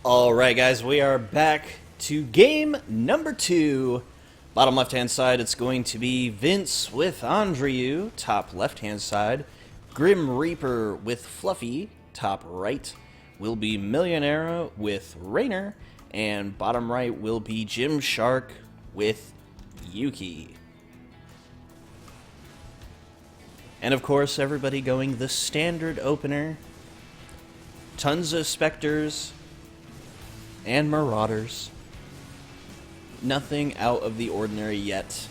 Alright guys, we are back to game number 2. Bottom left hand side, it's going to be Vince with Andrew. Top left hand side, Grim Reaper with Fluffy. Top right will be Millionaire with Rainer. And bottom right will be Gymshark with Yuki. And of course, everybody going the standard opener. Tons of Spectres and Marauders. Nothing out of the ordinary yet.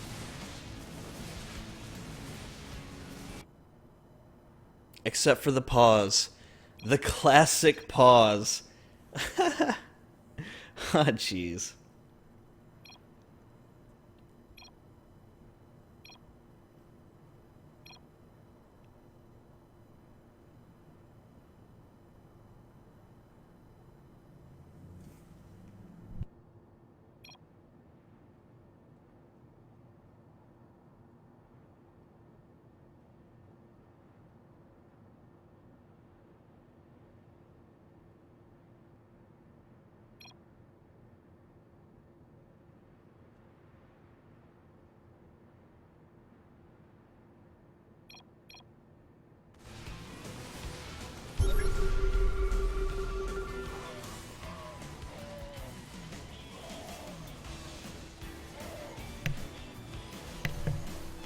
Except for the pause. The classic pause. Ah, jeez.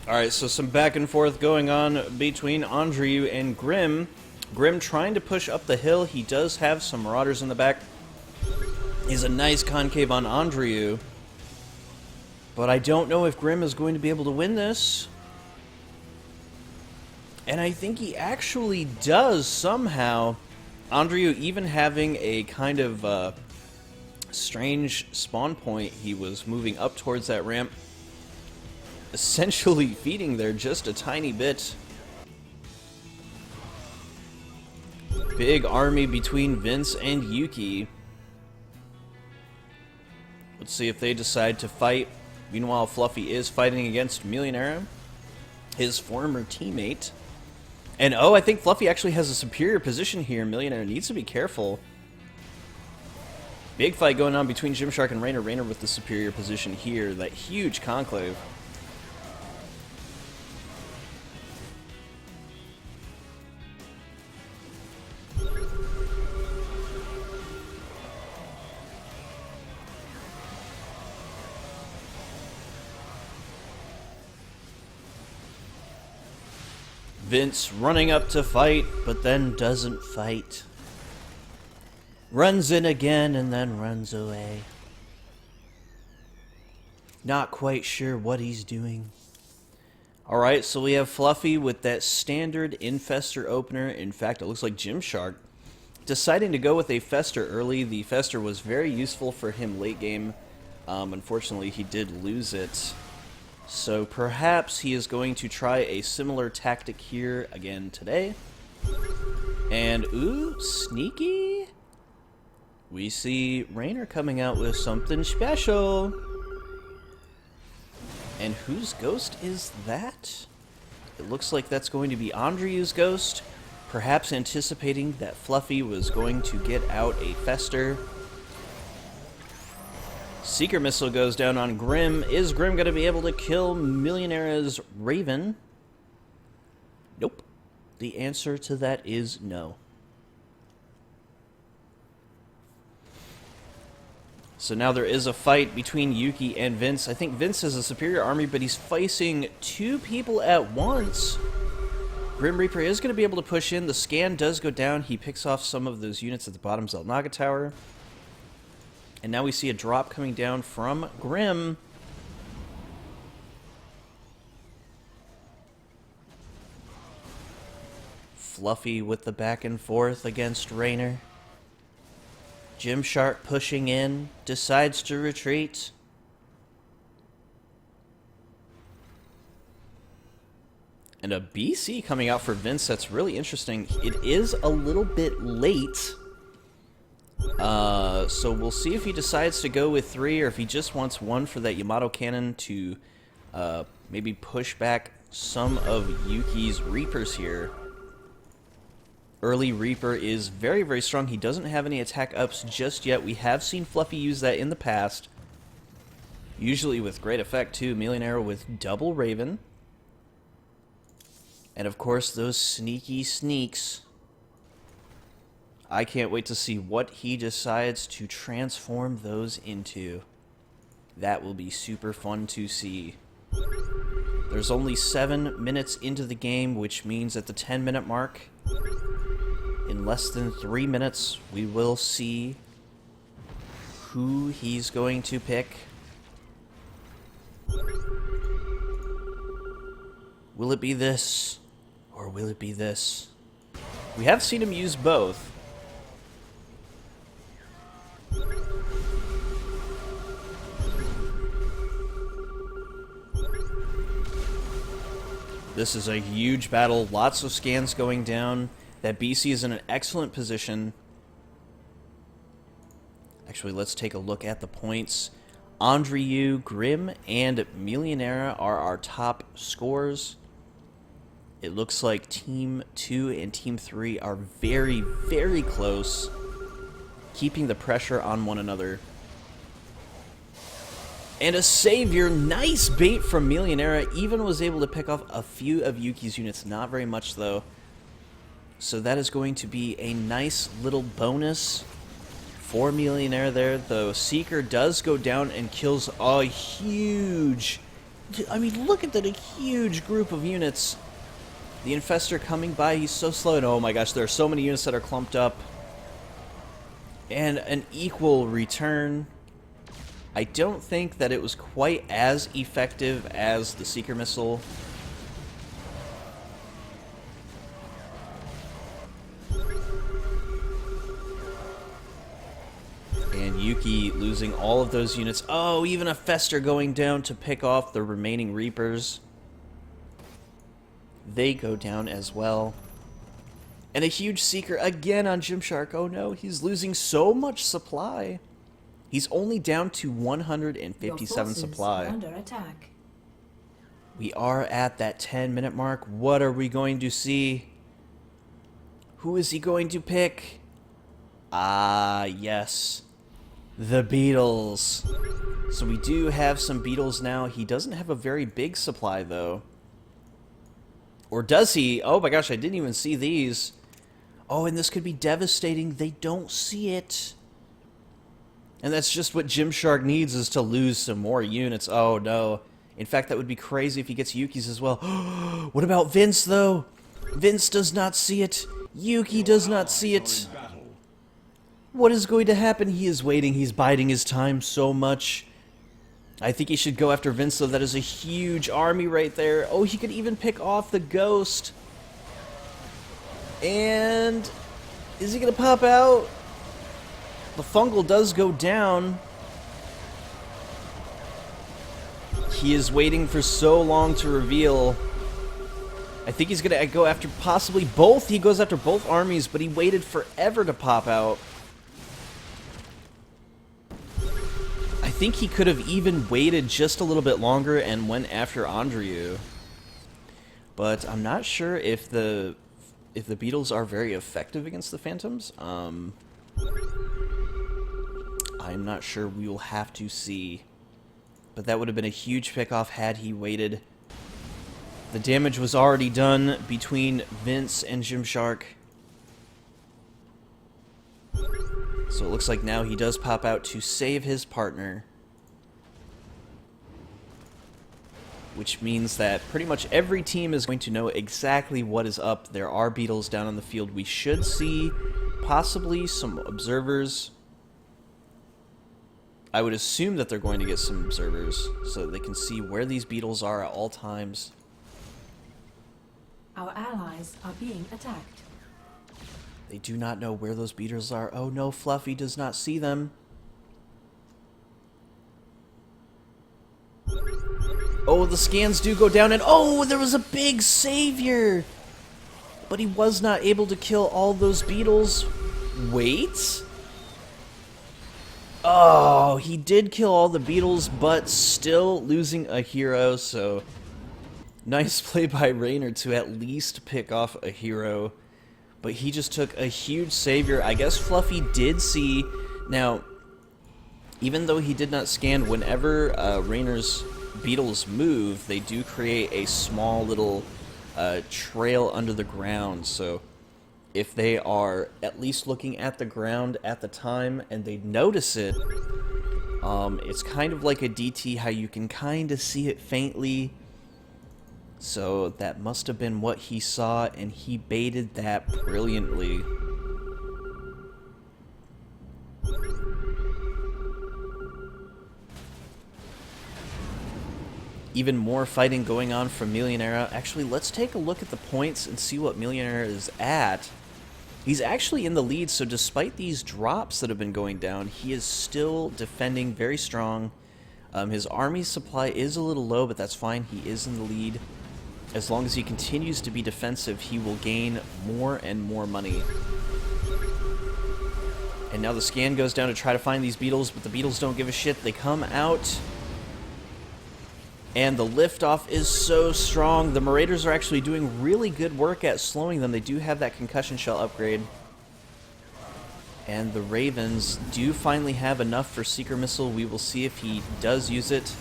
Alright, so some back and forth going on between Andrew and Grim. Grim trying to push up the hill. He does have some Marauders in the back. He's a nice concave on Andrew. But I don't know if Grim is going to be able to win this. And I think he actually does somehow. Andrew even having a kind of strange spawn point. He was moving up towards that ramp, essentially feeding there just a tiny bit. Big army between Vince and Yuki. Let's see if they decide to fight. Meanwhile, Fluffy is fighting against Millionaire, his former teammate. And oh, I think Fluffy actually has a superior position here. Millionaire needs to be careful. Big fight going on between Gymshark and Rainer. Rainer with the superior position here. That huge conclave. Vince running up to fight, but then doesn't fight. Runs in again and then runs away. Not quite sure what he's doing. Alright, so we have Fluffy with that standard Infestor opener. In fact, it looks like Gymshark deciding to go with a Fester early. The Fester was very useful for him late game. Unfortunately, he did lose it. So perhaps he is going to try a similar tactic here again today. And ooh, sneaky. We see Rainer coming out with something special. And whose ghost is that? It looks like that's going to be Andrew's ghost. Perhaps anticipating that Fluffy was going to get out a Fester. Seeker Missile goes down on Grim. Is Grim going to be able to kill Millionaire's Raven? Nope. The answer to that is no. So now there is a fight between Yuki and Vince. I think Vince has a superior army, but he's facing two people at once. Grim Reaper is going to be able to push in. The scan does go down. He picks off some of those units at the bottom Xel'Naga Tower. And now we see a drop coming down from Grim. Fluffy with the back and forth against Rainer. Gymshark pushing in, decides to retreat. And a BC coming out for Vince, that's really interesting. It is a little bit late. So we'll see if he decides to go with 3 or if he just wants 1 for that Yamato cannon to maybe push back some of Yuki's Reapers here. early Reaper is very, very strong. He doesn't have any attack ups just yet. We have seen Fluffy use that in the past. Usually with great effect, too. Millionaire with double Raven. And, of course, those sneaky sneaks. I can't wait to see what he decides to transform those into. That will be super fun to see. There's only 7 minutes into the game, which means at the 10-minute mark, in less than 3 minutes, we will see who he's going to pick. Will it be this, or will it be this? We have seen him use both. This is a huge battle, lots of scans going down. That BC is in an excellent position. Actually, let's take a look at the points. Andriu, Grim, and Millionaire are our top scorers. It looks like Team 2 and Team 3 are very, very close, keeping the pressure on one another. And a Savior, nice bait from Millionaire, even was able to pick off a few of Yuki's units, not very much though. So that is going to be a nice little bonus for Millionaire there. The Seeker does go down and kills a huge... I mean, look at that, a huge group of units. The Infestor coming by, he's so slow, and oh my gosh, there are so many units that are clumped up. And an equal return. I don't think that it was quite as effective as the Seeker Missile. And Yuki losing all of those units. Oh, even a Fester going down to pick off the remaining Reapers. They go down as well. And a huge Seeker again on Gymshark. Oh no, he's losing so much supply. He's only down to 157 supply. Under attack. We are at that 10-minute mark. What are we going to see? Who is he going to pick? Ah, yes. The Beetles. So we do have some Beetles now. He doesn't have a very big supply, though. Or does he? Oh my gosh, I didn't even see these. Oh, and this could be devastating. They don't see it. And that's just what Gymshark needs, is to lose some more units. Oh, no. In fact, that would be crazy if he gets Yuki's as well. What about Vince, though? Vince does not see it. Yuki does not see it. What is going to happen? He is waiting. He's biding his time so much. I think he should go after Vince, though. That is a huge army right there. Oh, he could even pick off the Ghost. And is he going to pop out? The Fungal does go down. He is waiting for so long to reveal. I think he's going to go after possibly both. He goes after both armies, but he waited forever to pop out. I think he could have even waited just a little bit longer and went after Andriu. But I'm not sure if the Beetles are very effective against the Phantoms. I'm not sure. We will have to see. But that would have been a huge pickoff had he waited. The damage was already done between Vince and Gymshark. So it looks like now he does pop out to save his partner. Which means that pretty much every team is going to know exactly what is up. There are Beetles down on the field. We should see possibly some observers. I would assume that they're going to get some observers so that they can see where these Beetles are at all times. Our allies are being attacked. They do not know where those Beetles are. Oh no, Fluffy does not see them. Oh, the scans do go down, and oh, there was a big Savior! But he was not able to kill all those Beetles. Wait? Oh, he did kill all the Beetles, but still losing a hero, so nice play by Raynor to at least pick off a hero. But he just took a huge savior. I guess Fluffy did see... Now, even though he did not scan, whenever Rainer's beetles move, they do create a small little trail under the ground. So if they are at least looking at the ground at the time and they notice it, it's kind of like a DT, how you can kind of see it faintly. So that must have been what he saw, and he baited that brilliantly. Even more fighting going on from Millionaire. Actually, let's take a look at the points and see what Millionaire is at. He's actually in the lead, so despite these drops that have been going down, he is still defending very strong. His army supply is a little low, but that's fine. He is in the lead. As long as he continues to be defensive, he will gain more and more money. And now the scan goes down to try to find these beetles, but the beetles don't give a shit. They come out. And the liftoff is so strong. The Marauders are actually doing really good work at slowing them. They do have that concussion shell upgrade. And the Ravens do finally have enough for Seeker Missile. We will see if he does use it.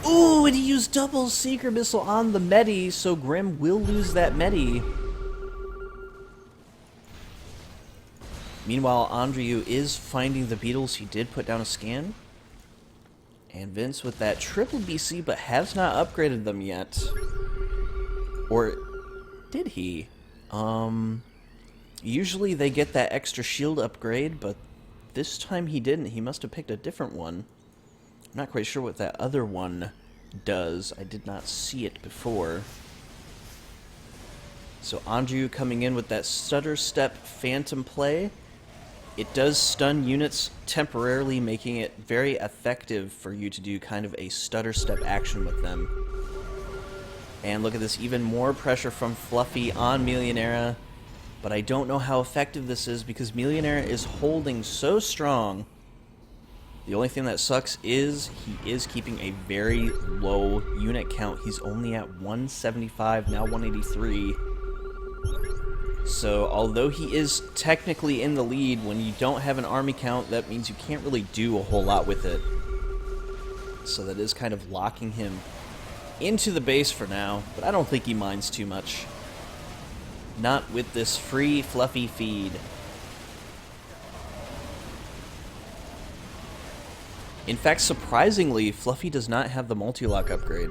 Ooh, and he used double Seeker Missile on the Medi, so Grim will lose that Medi. Meanwhile, Andrew is finding the beetles. He did put down a scan. And Vince with that triple BC, but has not upgraded them yet. Or did he? Usually they get that extra shield upgrade, but this time he didn't. He must have picked a different one. I'm not quite sure what that other one does. I did not see it before. So Andrew coming in with that Stutter Step Phantom play. It does stun units temporarily, making it very effective for you to do kind of a Stutter Step action with them. And look at this, even more pressure from Fluffy on Millionaire. But I don't know how effective this is because Millionaire is holding so strong. The only thing that sucks is he is keeping a very low unit count. He's only at 175, now 183. So although he is technically in the lead, when you don't have an army count, that means you can't really do a whole lot with it. So that is kind of locking him into the base for now, but I don't think he minds too much. Not with this free Fluffy feed. In fact, surprisingly, Fluffy does not have the multi-lock upgrade.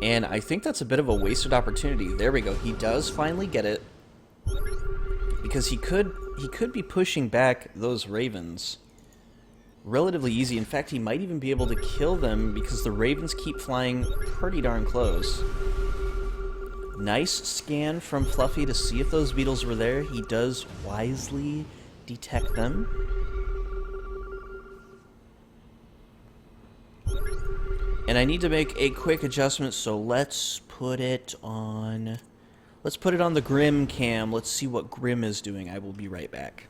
And I think that's a bit of a wasted opportunity. There we go. He does finally get it. Because he could be pushing back those Ravens relatively easy. In fact, he might even be able to kill them because the Ravens keep flying pretty darn close. Nice scan from Fluffy to see if those beetles were there. He does wisely detect them. And I need to make a quick adjustment, so let's put it on... Let's put it on the Grim cam. Let's see what Grim is doing. I will be right back.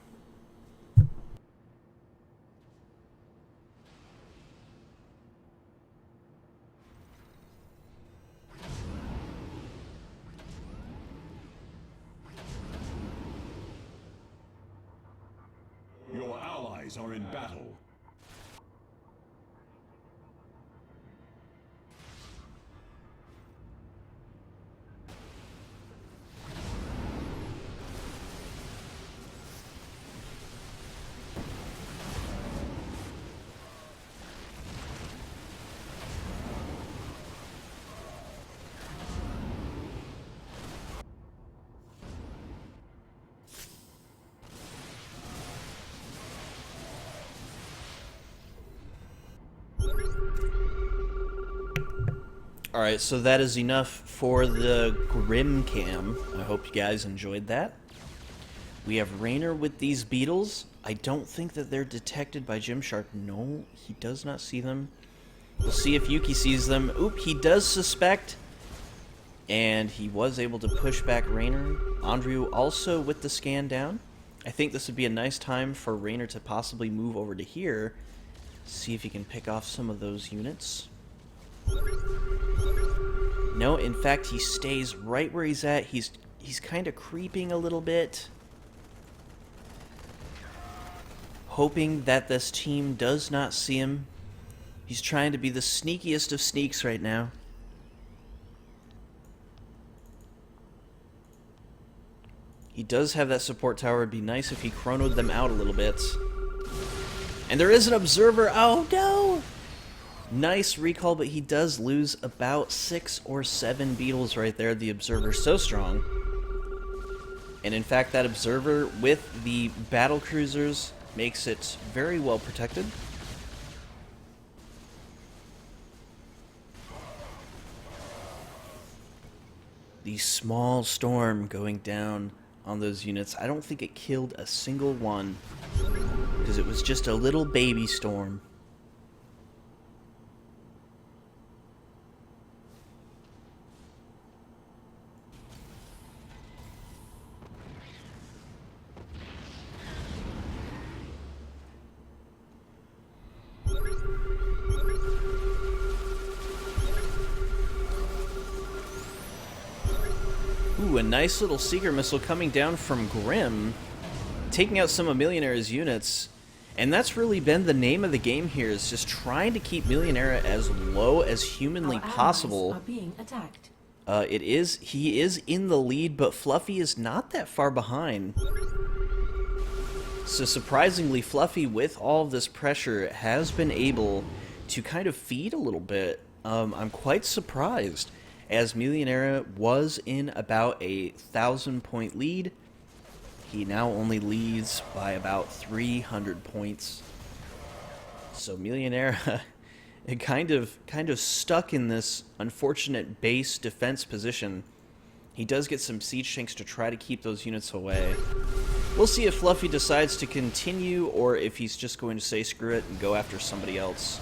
Your allies are in battle. Alright, so that is enough for the Grim cam. I hope you guys enjoyed that. We have Rainer with these beetles. I don't think that they're detected by Gymshark. No, he does not see them. We'll see if Yuki sees them. Oop, he does suspect. And he was able to push back Rainer. Andrew also with the scan down. I think this would be a nice time for Rainer to possibly move over to here. See if he can pick off some of those units. No, in fact, he stays right where he's at. He's He's kind of creeping a little bit, hoping that this team does not see him. He's trying to be the sneakiest of sneaks right now. He does have that support tower. It'd be nice if he chronoed them out a little bit. And there is an observer. Oh no! Nice recall, but he does lose about 6 or 7 beetles right there. The observer's so strong. And in fact, that observer with the battle cruisers makes it very well protected. The small storm going down on those units. I don't think it killed a single one because it was just a little baby storm. Ooh, a nice little Seeker Missile coming down from Grim, taking out some of Millionaire's units. And that's really been the name of the game here, is just trying to keep Millionaire as low as humanly Our allies possible. are being attacked. He is in the lead, but Fluffy is not that far behind. So surprisingly, Fluffy, with all of this pressure, has been able to kind of feed a little bit. I'm quite surprised, as Millionaire was in about a 1,000-point lead. He now only leads by about 300 points. So Millionaire kind of stuck in this unfortunate base defense position. He does get some siege tanks to try to keep those units away. We'll see if Fluffy decides to continue or if he's just going to say screw it and go after somebody else.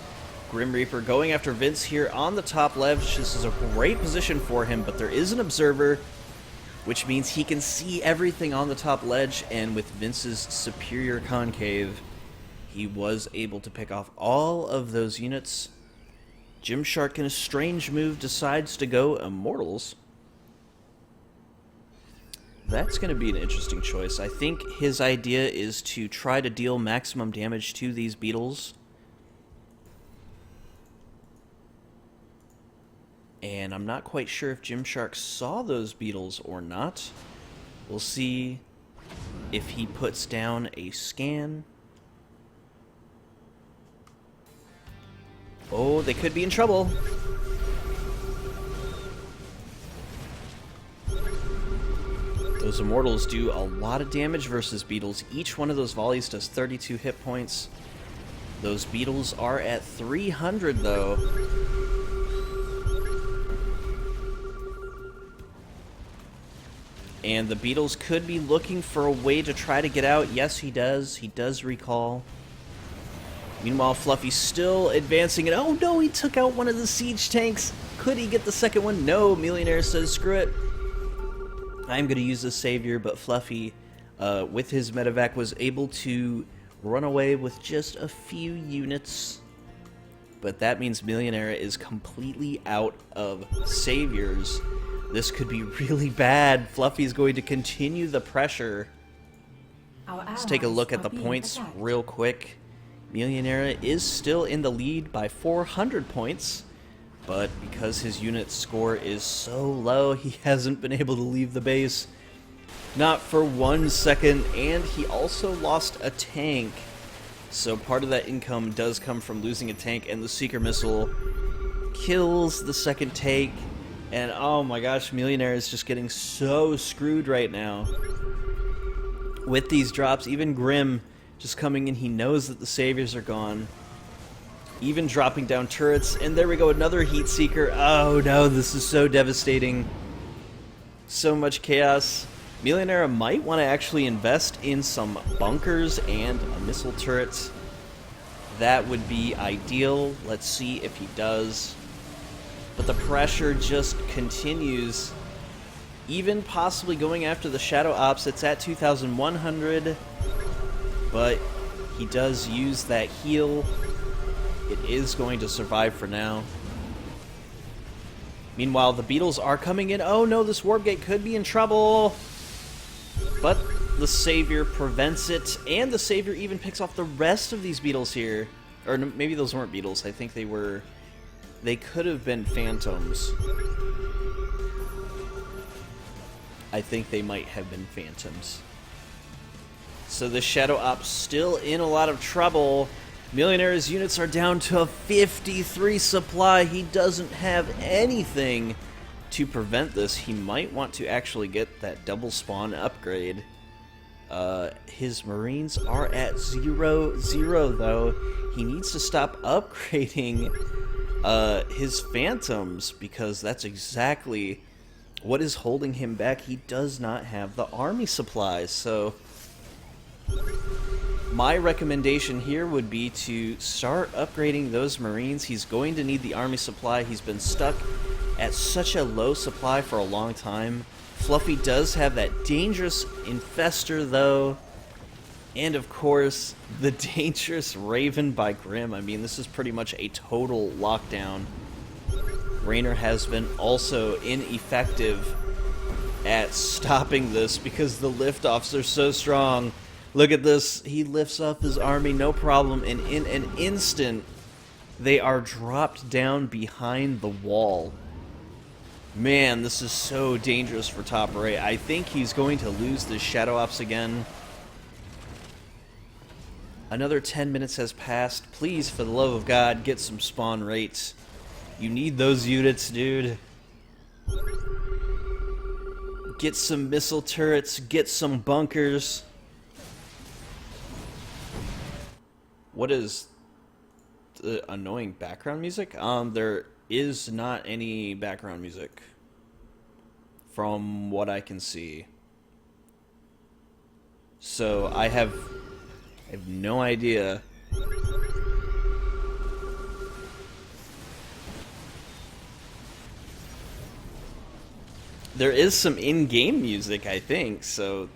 Grim Reaper going after Vince here on the top ledge. This is a great position for him, but there is an observer, which means he can see everything on the top ledge, and with Vince's superior concave, he was able to pick off all of those units. Gymshark, in a strange move, decides to go Immortals. That's going to be an interesting choice. I think his idea is to try to deal maximum damage to these beetles. And I'm not quite sure if Gymshark saw those beetles or not. We'll see if he puts down a scan. Oh, they could be in trouble. Those Immortals do a lot of damage versus beetles. Each one of those volleys does 32 hit points. Those beetles are at 300 though. And the beetles could be looking for a way to try to get out. Yes, he does. He does recall. Meanwhile, Fluffy's still advancing. And oh no, he took out one of the siege tanks. Could he get the second one? No, Millionaire says screw it. I'm going to use the Savior, but Fluffy, with his medevac, was able to run away with just a few units. But that means Millionaire is completely out of Saviors. This could be really bad. Fluffy's going to continue the pressure. Let's take a look at the points real quick. Millionaire is still in the lead by 400 points, but because his unit score is so low, he hasn't been able to leave the base. Not for 1 second, and he also lost a tank. So part of that income does come from losing a tank, and the Seeker Missile kills the second tank. And oh my gosh, Millionaire is just getting so screwed right now. With these drops, even Grim just coming in, he knows that the Saviors are gone. Even dropping down turrets, and there we go, another Heat Seeker. Oh no, this is so devastating. So much chaos. Millionaire might want to actually invest in some bunkers and a missile turret. That would be ideal. Let's see if he does. But the pressure just continues. Even possibly going after the Shadow Ops. It's at 2,100. But he does use that heal. It is going to survive for now. Meanwhile, the beetles are coming in. Oh no, this warp gate could be in trouble. But the Savior prevents it, and the Savior even picks off the rest of these beetles here. Or maybe those weren't beetles. I think they were... They could have been phantoms. I think they might have been phantoms. So the Shadow Op's still in a lot of trouble. Millionaire's units are down to a 53 supply. He doesn't have anything to prevent this. He might want to actually get that double spawn upgrade. His Marines are at 0-0 though. He needs to stop upgrading his Phantoms, because that's exactly what is holding him back. He does not have the army supplies. So my recommendation here would be to start upgrading those Marines. He's going to need the army supply. He's been stuck at such a low supply for a long time. Fluffy does have that dangerous Infestor though, and of course the dangerous Raven by Grim. I mean, this is pretty much a total lockdown. Raynor has been also ineffective at stopping this because the liftoffs are so strong. Look at this. He lifts up his army, no problem, and in an instant, they are dropped down behind the wall. Man, this is so dangerous for Top Ray. I think he's going to lose this Shadow Ops again. Another 10 minutes has passed. Please, for the love of God, get some spawn rates. You need those units, dude. Get some missile turrets, get some bunkers. What is the annoying background music? There is not any background music from what I can see. So I have no idea. There is some in-game music, I think, so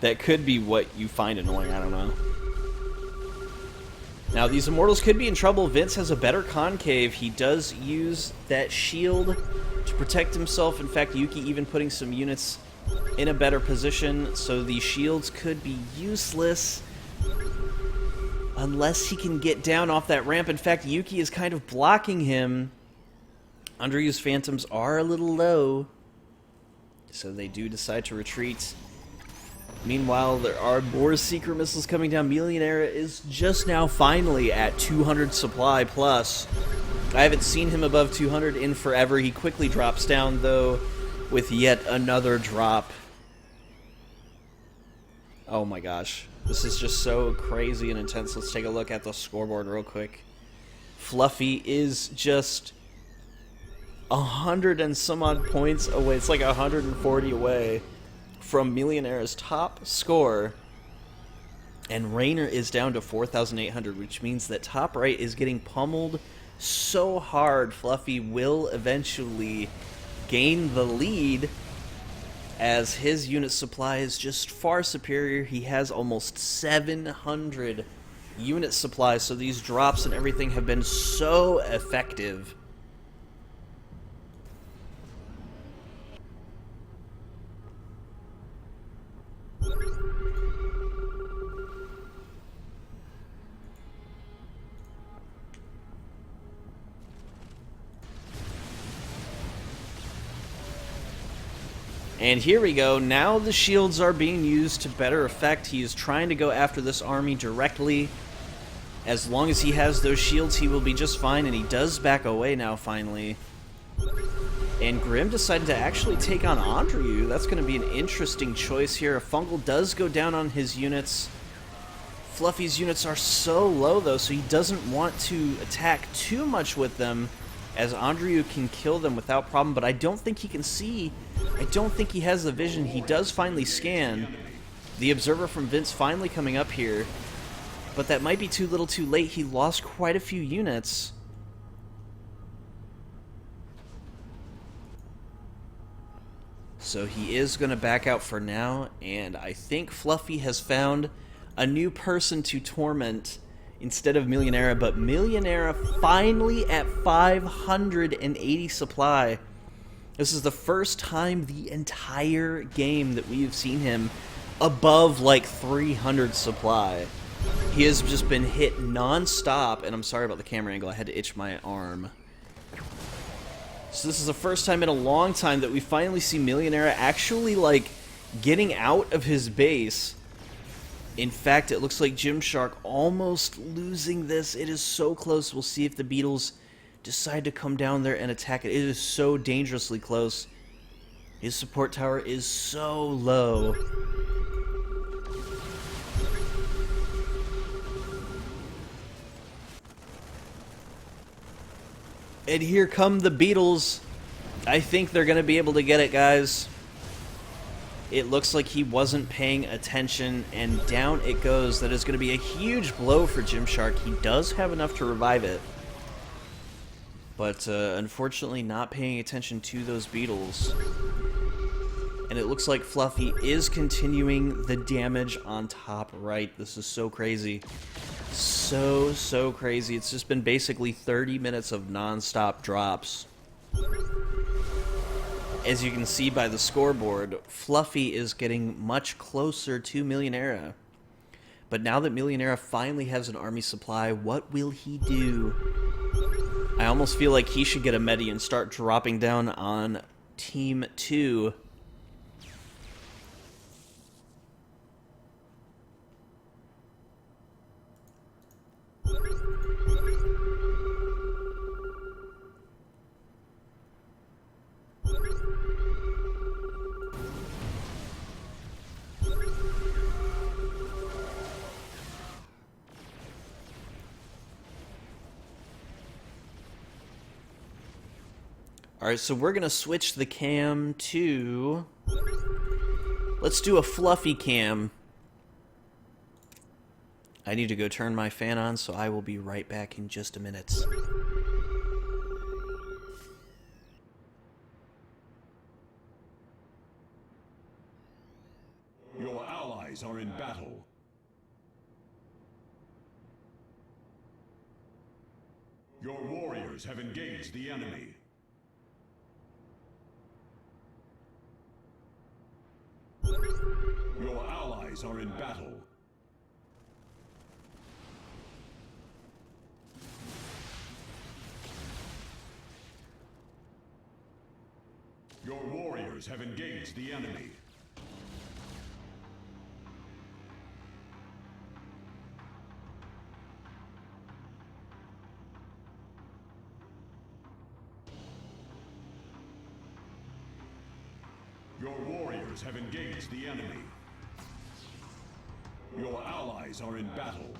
that could be what you find annoying. I don't know. Now, these Immortals could be in trouble. Vince has a better concave. He does use that shield to protect himself. In fact, Yuki even putting some units in a better position, so these shields could be useless unless he can get down off that ramp. In fact, Yuki is kind of blocking him. Andrew's Phantoms are a little low, so they do decide to retreat. Meanwhile, there are more Seeker missiles coming down. Millionaire is just now finally at 200 supply plus. I haven't seen him above 200 in forever. He quickly drops down, though, with yet another drop. Oh my gosh. This is just so crazy and intense. Let's take a look at the scoreboard real quick. Fluffy is just 100 and some odd points away. It's like 140 away from Millionaire's top score, and Raynor is down to 4,800, which means that Top Right is getting pummeled so hard. Fluffy will eventually gain the lead, as his unit supply is just far superior. He has almost 700 unit supply, so these drops and everything have been so effective. And here we go. Now the shields are being used to better effect. He is trying to go after this army directly. As long as he has those shields, he will be just fine, and he does back away now, finally. And Grim decided to actually take on Andrew. That's going to be an interesting choice here. Fungal does go down on his units. Fluffy's units are so low, though, so he doesn't want to attack too much with them, as Andrew can kill them without problem, but I don't think he can see. I don't think he has the vision. He does finally scan. The Observer from Vince finally coming up here, but that might be too little too late. He lost quite a few units. So he is going to back out for now, and I think Fluffy has found a new person to torment instead of Millionaire, but Millionaire finally at 580 supply. This is the first time the entire game that we have seen him above like 300 supply. He has just been hit non-stop, and I'm sorry about the camera angle, I had to itch my arm. So this is the first time in a long time that we finally see Millionaire actually, like, getting out of his base. In fact, it looks like Gymshark almost losing this. It is so close. We'll see if the Beetles decide to come down there and attack it. It is so dangerously close. His support tower is so low. And here come the Beetles. I think they're going to be able to get it, guys. It looks like he wasn't paying attention, and down it goes. That is going to be a huge blow for Gymshark. He does have enough to revive it. But unfortunately not paying attention to those Beetles. And it looks like Fluffy is continuing the damage on top right. This is so crazy. So crazy. It's just been basically 30 minutes of non-stop drops. As you can see by the scoreboard, Fluffy is getting much closer to Millionaire. But now that Millionaire finally has an army supply, what will he do? I almost feel like he should get a Medi and start dropping down on Team 2. Alright, so we're going to switch the cam to... Let's do a Fluffy cam. I need to go turn my fan on, so I will be right back in just a minute. Your allies are in battle. Your warriors have engaged the enemy. Your allies are in battle. Your warriors have engaged the enemy. Your warriors have engaged the enemy. Your allies are in battle.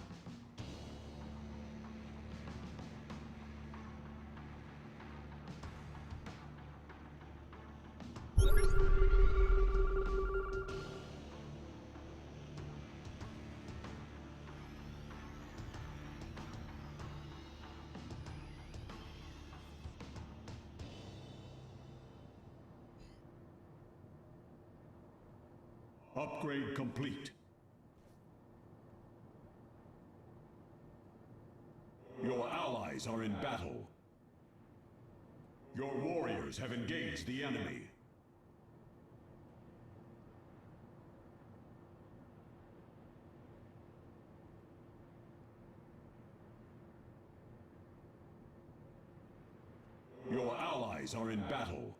Upgrade complete. Your allies are in battle. Your warriors have engaged the enemy. Your allies are in battle.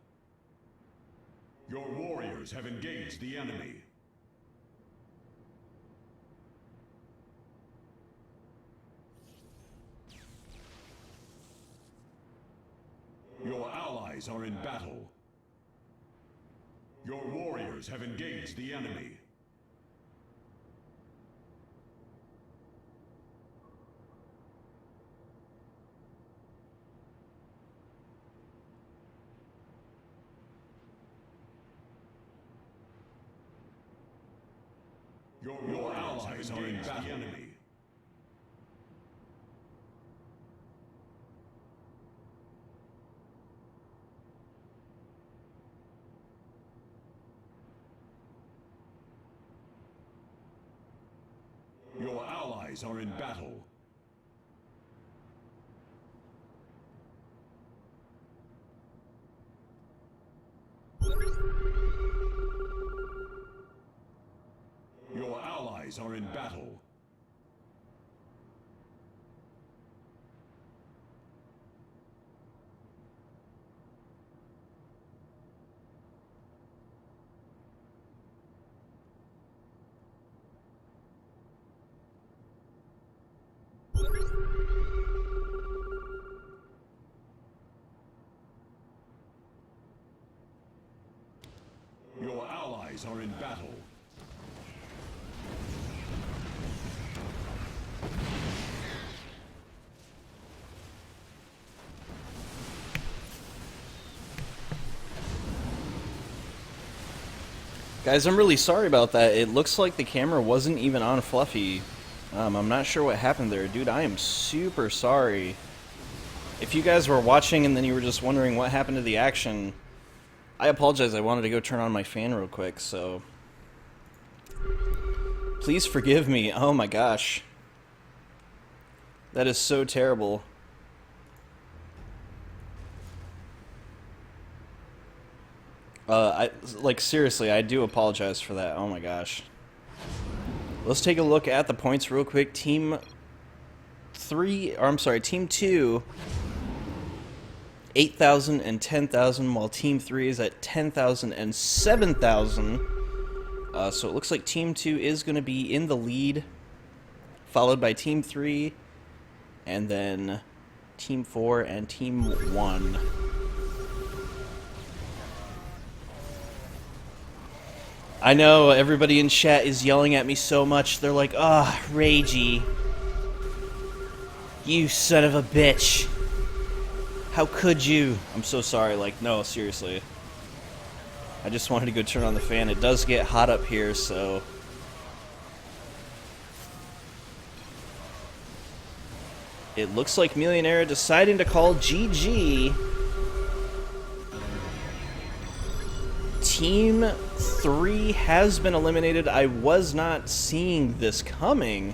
Your warriors have engaged the enemy. Your allies are in battle. Your warriors have engaged the enemy. Your allies are in battle. The enemy. Your allies are in battle. allies are in battle. Your allies are in battle. Guys, I'm really sorry about that. It looks like the camera wasn't even on Fluffy. I'm not sure what happened there. Dude, I am super sorry. If you guys were watching and then you were just wondering what happened to the action, I apologize. I wanted to go turn on my fan real quick, so please forgive me. Oh my gosh. That is so terrible. Seriously, I do apologize for that. Oh my gosh. Let's take a look at the points real quick. Team 2, 8,000 and 10,000, while Team 3 is at 10,000 and 7,000. So it looks like Team 2 is going to be in the lead, followed by Team 3, and then Team 4 and Team 1. I know everybody in chat is yelling at me so much. They're like, "Ah, Ragey, you son of a bitch. How could you?" I'm so sorry. Like, no, seriously. I just wanted to go turn on the fan. It does get hot up here, so it looks like Millionaire deciding to call GG. Team 3 has been eliminated. I was not seeing this coming,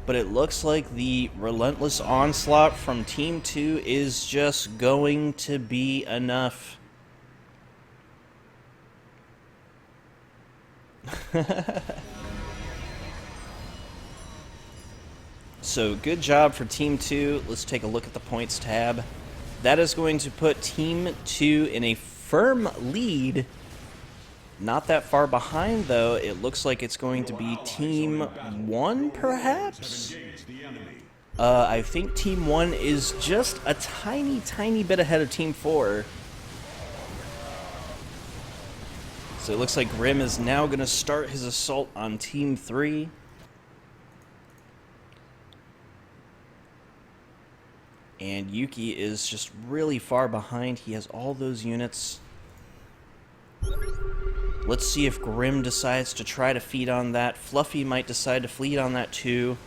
but it looks like the relentless onslaught from Team 2 is just going to be enough. So good job for Team 2. Let's take a look at the points tab. That is going to put Team 2 in a firm lead. Not that far behind, though. It looks like it's going to be Team 1, perhaps? I think Team 1 is just a tiny, tiny bit ahead of Team 4. So it looks like Grim is now going to start his assault on Team 3. And Yuki is just really far behind. He has all those units. Let's see if Grim decides to try to feed on that. Fluffy might decide to feed on that too.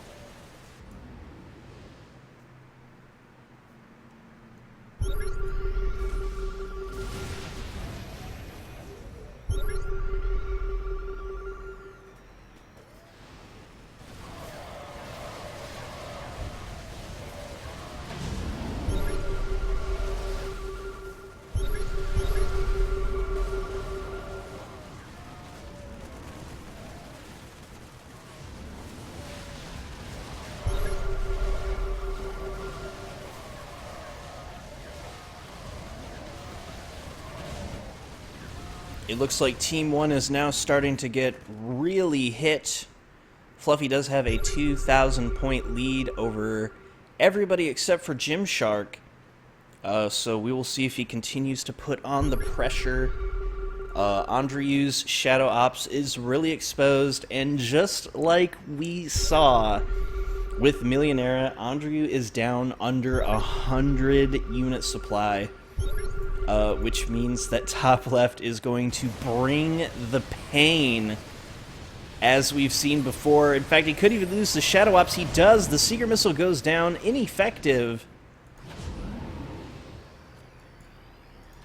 It looks like Team 1 is now starting to get really hit. Fluffy does have a 2,000 point lead over everybody except for Gymshark. So we will see if he continues to put on the pressure. Andrew's Shadow Ops is really exposed, and just like we saw with Millionaire, Andrew is down under 100 unit supply. Which means that top left is going to bring the pain, as we've seen before. In fact, he could even lose the Shadow Ops. He does. The Seeker Missile goes down, ineffective.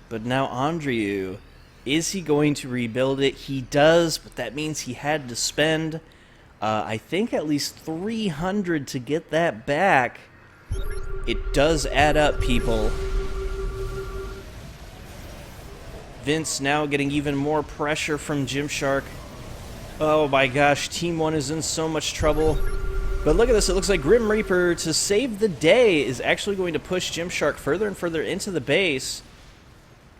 But now Andrew, is he going to rebuild it? He does, but that means he had to spend, I think, at least 300 to get that back. It does add up, people. Vince now getting even more pressure from Gymshark. Oh my gosh, Team 1 is in so much trouble. But look at this, it looks like Grim Reaper, to save the day, is actually going to push Gymshark further and further into the base.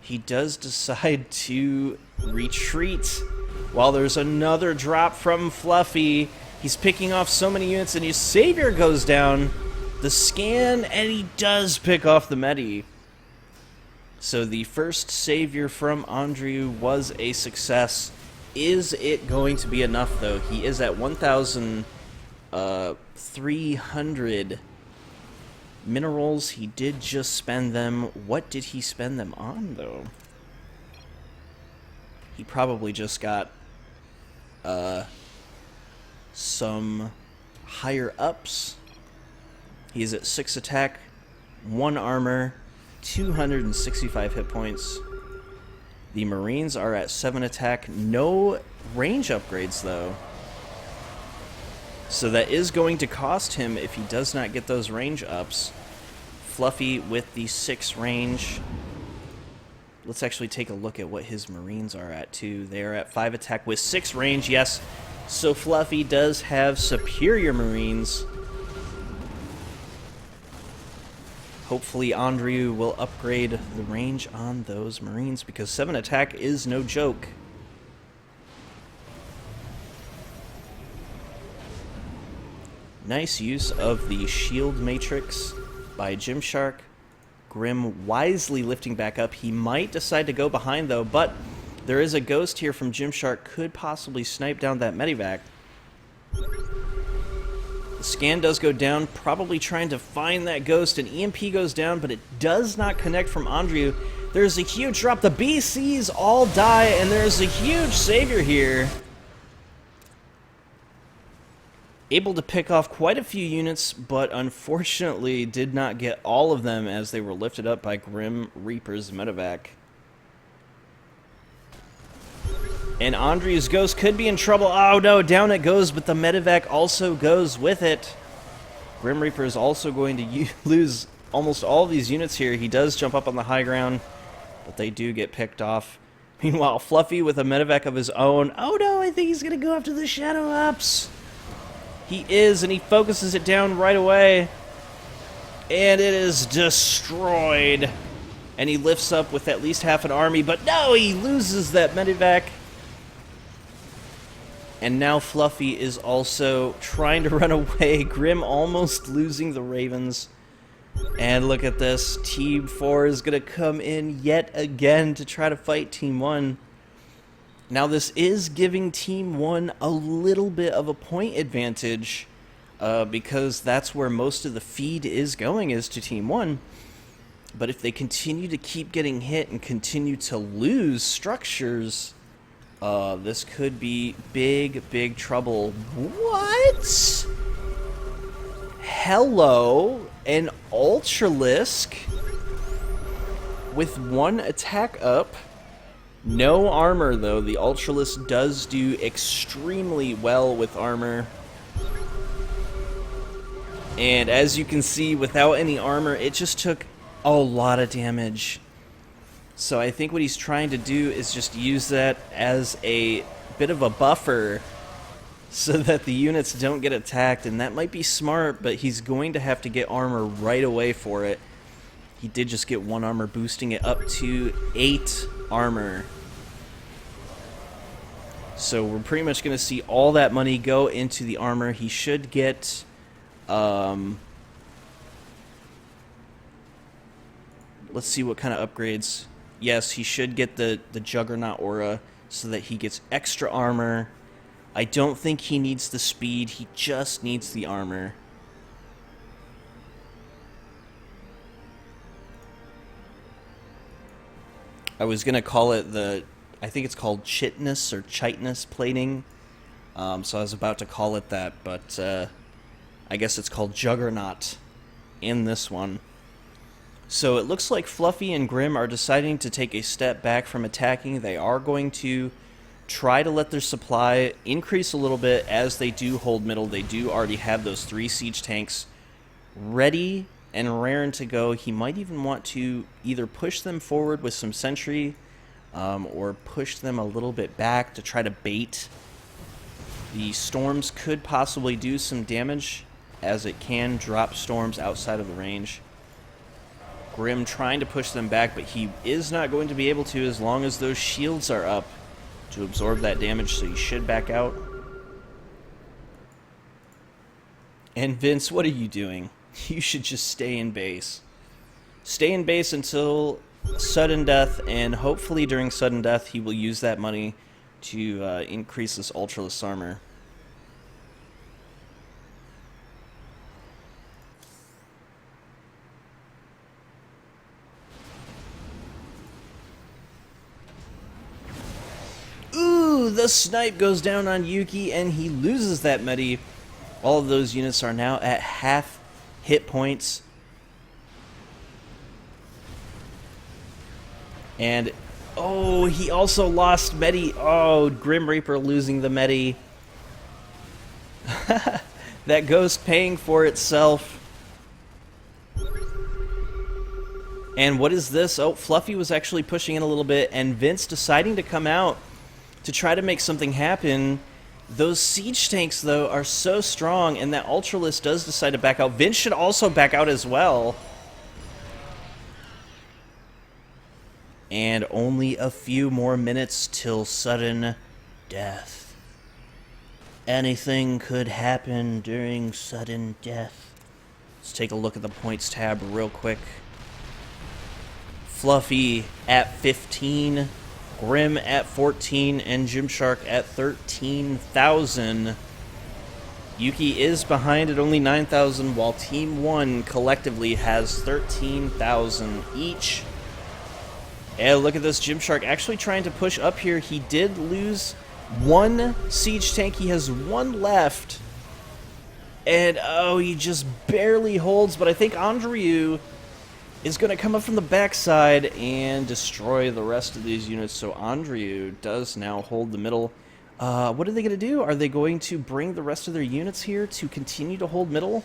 He does decide to retreat while there's another drop from Fluffy. He's picking off so many units, and his Savior goes down. The scan, and he does pick off the Medi. So the first Savior from Andrew was a success. Is it going to be enough, though? He is at 1,300 minerals. He did just spend them. What did he spend them on, though? He probably just got some higher ups. He is at 6 attack, 1 armor, 265 hit points. The Marines are at 7 attack, no range upgrades though. So that is going to cost him if he does not get those range ups. Fluffy with the 6 range. Let's actually take a look at what his Marines are at too. They are at 5 attack with 6 range, yes. So Fluffy does have superior Marines. Hopefully Andrew will upgrade the range on those Marines, because 7 attack is no joke. Nice use of the shield matrix by Gymshark. Grim wisely lifting back up. He might decide to go behind though, but there is a ghost here from Gymshark. Could possibly snipe down that Medivac. The scan does go down, probably trying to find that ghost, and EMP goes down, but it does not connect from Andrew. There's a huge drop. The BCs all die, and there's a huge Savior here. Able to pick off quite a few units, but unfortunately did not get all of them as they were lifted up by Grim Reaper's Medivac. And Andrew's ghost could be in trouble. Oh no, down it goes, but the Medivac also goes with it. Grim Reaper is also going to lose almost all of these units here. He does jump up on the high ground, but they do get picked off. Meanwhile, Fluffy with a Medivac of his own. Oh no, I think he's going to go after the Shadow Ups. He is, and he focuses it down right away. And it is destroyed. And he lifts up with at least half an army, but no, he loses that Medivac. And now Fluffy is also trying to run away. Grim almost losing the Ravens. And look at this. Team 4 is going to come in yet again to try to fight Team 1. Now this is giving Team 1 a little bit of a point advantage. Because that's where most of the feed is going, is to Team 1. But if they continue to keep getting hit and continue to lose structures, this could be big, big trouble. What? Hello, an Ultralisk with 1 attack up. No armor, though. The Ultralisk does do extremely well with armor. And as you can see, without any armor, it just took a lot of damage. So I think what he's trying to do is just use that as a bit of a buffer so that the units don't get attacked, and that might be smart, but he's going to have to get armor right away for it. He did just get 1 armor, boosting it up to 8 armor. So we're pretty much going to see all that money go into the armor. He should get let's see what kind of upgrades. Yes, he should get the Juggernaut Aura so that he gets extra armor. I don't think he needs the speed, he just needs the armor. I was going to call it I think it's called Chitness or Chitness plating. So I was about to call it that, but I guess it's called Juggernaut in this one. So it looks like Fluffy and Grim are deciding to take a step back from attacking. They are going to try to let their supply increase a little bit as they do hold middle. They do already have those 3 siege tanks ready and raring to go. He might even want to either push them forward with some sentry or push them a little bit back to try to bait The storms could possibly do some damage, as it can drop storms outside of the range. Grim trying to push them back, but he is not going to be able to as long as those shields are up to absorb that damage, so he should back out. And Vince, what are you doing? You should just stay in base. Stay in base until sudden death, and hopefully during sudden death he will use that money to increase this Ultralisk armor. Ooh, the snipe goes down on Yuki, and he loses that medi. All of those units are now at half hit points. And, oh, he also lost medi. Oh, Grim Reaper losing the medi. That ghost paying for itself. And what is this? Oh, Fluffy was actually pushing in a little bit, and Vince deciding to come out to try to make something happen. Those siege tanks, though, are so strong, and that Ultralisk does decide to back out. Vince should also back out as well. And only a few more minutes till sudden death. Anything could happen during sudden death. Let's take a look at the points tab real quick. Fluffy at 15, Grim at 14, and Gymshark at 13,000. Yuki is behind at only 9,000, while Team 1 collectively has 13,000 each. And look at this, Gymshark actually trying to push up here. He did lose one siege tank. He has one left. And, oh, he just barely holds. But I think Andreu is going to come up from the backside and destroy the rest of these units. So Andreu does now hold the middle. What are they going to do? Are they going to bring the rest of their units here to continue to hold middle?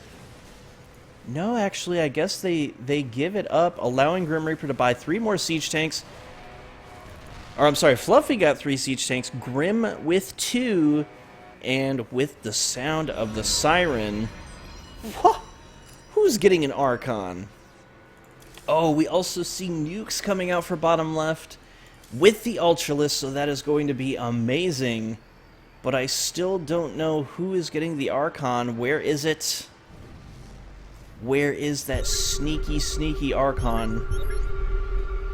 No, actually, I guess they give it up, allowing Grim Reaper to buy 3 more siege tanks. Or, I'm sorry, Fluffy got 3 siege tanks, Grim with 2, and with the sound of the siren. Who's getting an Archon? Oh, we also see nukes coming out for bottom left with the Ultralisk, so that is going to be amazing. But I still don't know who is getting the Archon. Where is it? Where is that sneaky, sneaky Archon?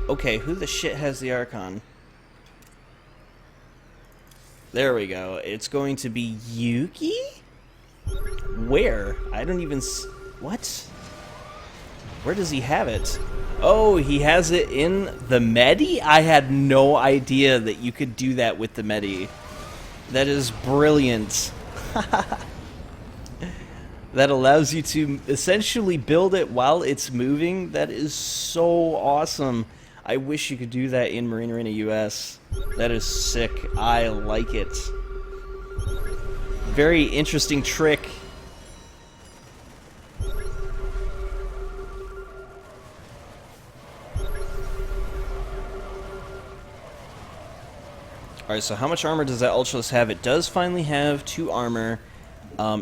Okay, who the shit has the Archon? There we go. It's going to be Yuki? Where? I don't even... What? Where does he have it? Oh, he has it in the medi? I had no idea that you could do that with the medi. That is brilliant. That allows you to essentially build it while it's moving. That is so awesome. I wish you could do that in Marine Arena US. That is sick. I like it. Very interesting trick. Alright, so how much armor does that Ultralisk have? It does finally have 2 armor.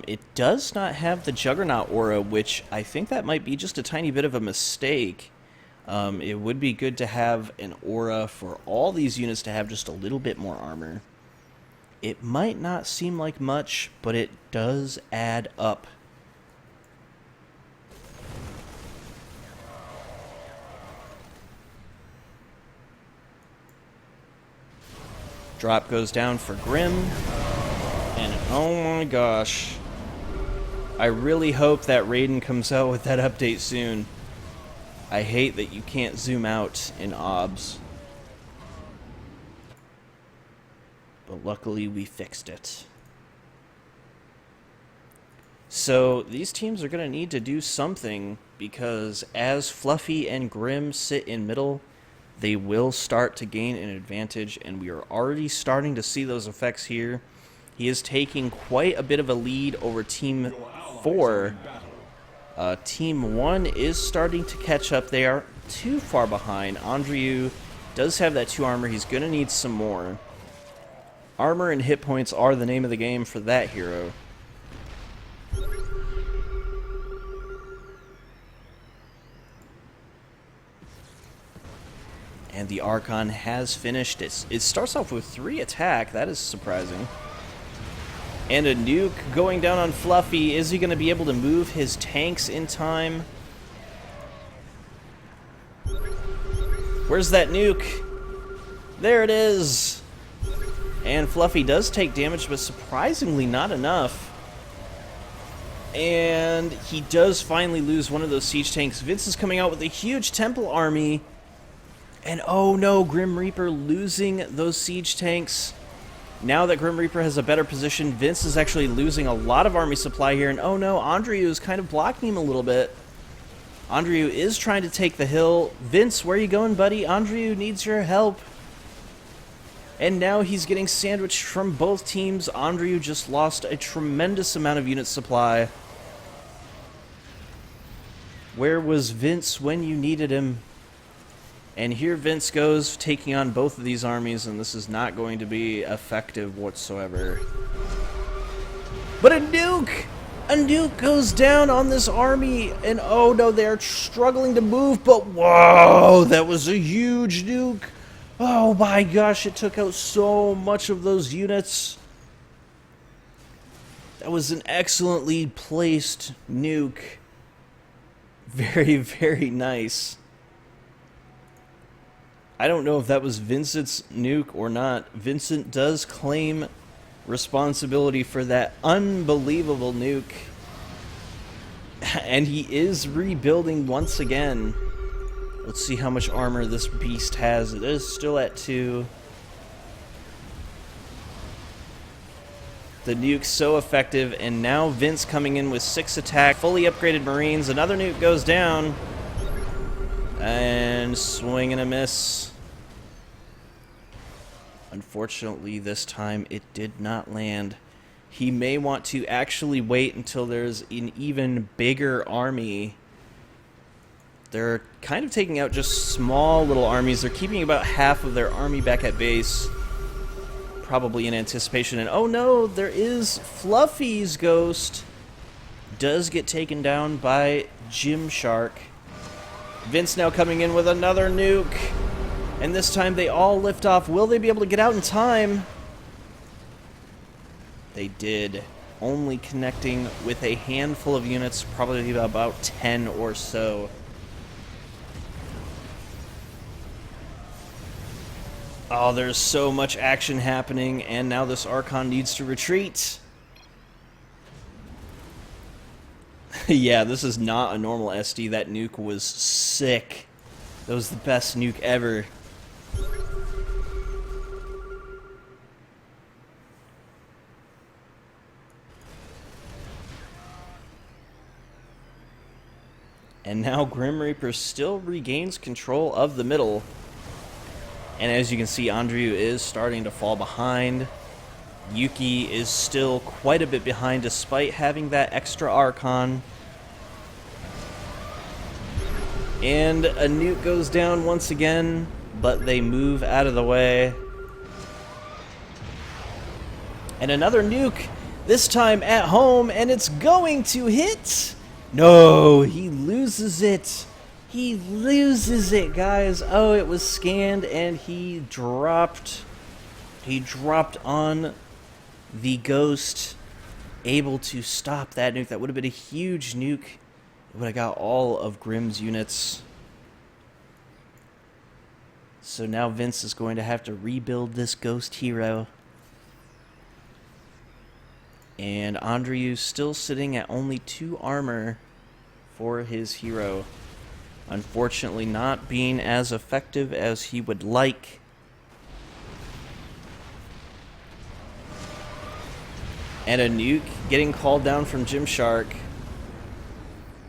It does not have the Juggernaut aura, which I think that might be just a tiny bit of a mistake. It would be good to have an aura for all these units to have just a little bit more armor. It might not seem like much, but it does add up. Drop goes down for Grim. And oh my gosh. I really hope that Raiden comes out with that update soon. I hate that you can't zoom out in OBS. But luckily we fixed it. So these teams are going to need to do something, because as Fluffy and Grim sit in middle, they will start to gain an advantage, and we are already starting to see those effects here. He is taking quite a bit of a lead over Team 4. Team 1 is starting to catch up. They are too far behind. Andreu does have that 2 armor. He's going to need some more. Armor and hit points are the name of the game for that hero. And the Archon has finished. It starts off with 3 attack. That is surprising. And a nuke going down on Fluffy. Is he going to be able to move his tanks in time? Where's that nuke? There it is. And Fluffy does take damage, but surprisingly not enough. And he does finally lose one of those siege tanks. Vince is coming out with a huge temple army. And oh no, Grim Reaper losing those siege tanks. Now that Grim Reaper has a better position, Vince is actually losing a lot of army supply here. And oh no, Andreu is kind of blocking him a little bit. Andreu is trying to take the hill. Vince, where are you going, buddy? Andreu needs your help. And now he's getting sandwiched from both teams. Andreu just lost a tremendous amount of unit supply. Where was Vince when you needed him? And here Vince goes, taking on both of these armies, and this is not going to be effective whatsoever. But a nuke! A nuke goes down on this army, and oh no, they are struggling to move, but whoa, that was a huge nuke! Oh my gosh, it took out so much of those units. That was an excellently placed nuke. Very, very nice. I don't know if that was Vincent's nuke or not. Vincent does claim responsibility for that unbelievable nuke. And he is rebuilding once again. Let's see how much armor this beast has. It is still at 2. The nuke's so effective, and now Vince coming in with 6 attack, fully upgraded Marines. Another nuke goes down. And swing and a miss. Unfortunately, this time it did not land. He may want to actually wait until there's an even bigger army. They're kind of taking out just small little armies. They're keeping about half of their army back at base. Probably in anticipation. And oh no, there is Fluffy's ghost. Does get taken down by Gymshark. Vince now coming in with another nuke. And this time they all lift off. Will they be able to get out in time? They did. Only connecting with a handful of units, probably about 10 or so. Oh, there's so much action happening, and now this Archon needs to retreat. Yeah, this is not a normal SD. That nuke was sick. That was the best nuke ever. And now Grim Reaper still regains control of the middle. And as you can see, Andreu is starting to fall behind. Yuki is still quite a bit behind despite having that extra Archon. And a nuke goes down once again, but they move out of the way. And another nuke, this time at home, and it's going to hit. No, he loses it. He loses it, guys. Oh, it was scanned, and he dropped. He dropped on the ghost, able to stop that nuke. That would have been a huge nuke. It would have got all of Grimm's units. So now Vince is going to have to rebuild this ghost hero. And Andreu still sitting at only 2 armor for his hero. Unfortunately not being as effective as he would like. And a nuke getting called down from Gymshark.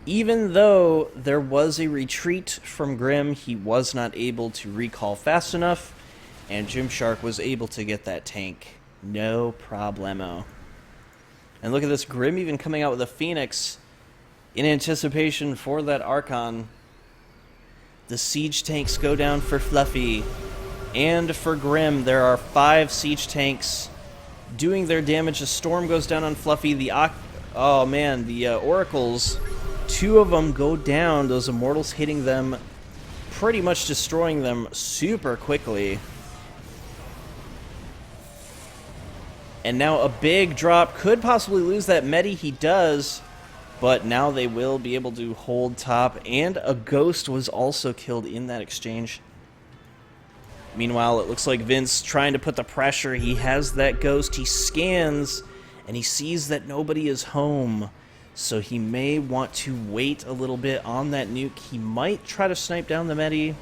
Even though there was a retreat from Grim, he was not able to recall fast enough, and Gymshark was able to get that tank. No problemo. And look at this, Grim even coming out with a Phoenix in anticipation for that Archon. The siege tanks go down for Fluffy. And for Grim, there are 5 siege tanks doing their damage. A storm goes down on Fluffy. Oh man, the oracles, 2 of them go down. Those immortals hitting them, pretty much destroying them super quickly. And now a big drop. Could possibly lose that Medi. He does. But now they will be able to hold top. And a ghost was also killed in that exchange. Meanwhile, it looks like Vince trying to put the pressure. He has that ghost. He scans. And he sees that nobody is home. So he may want to wait a little bit on that nuke. He might try to snipe down the Medi.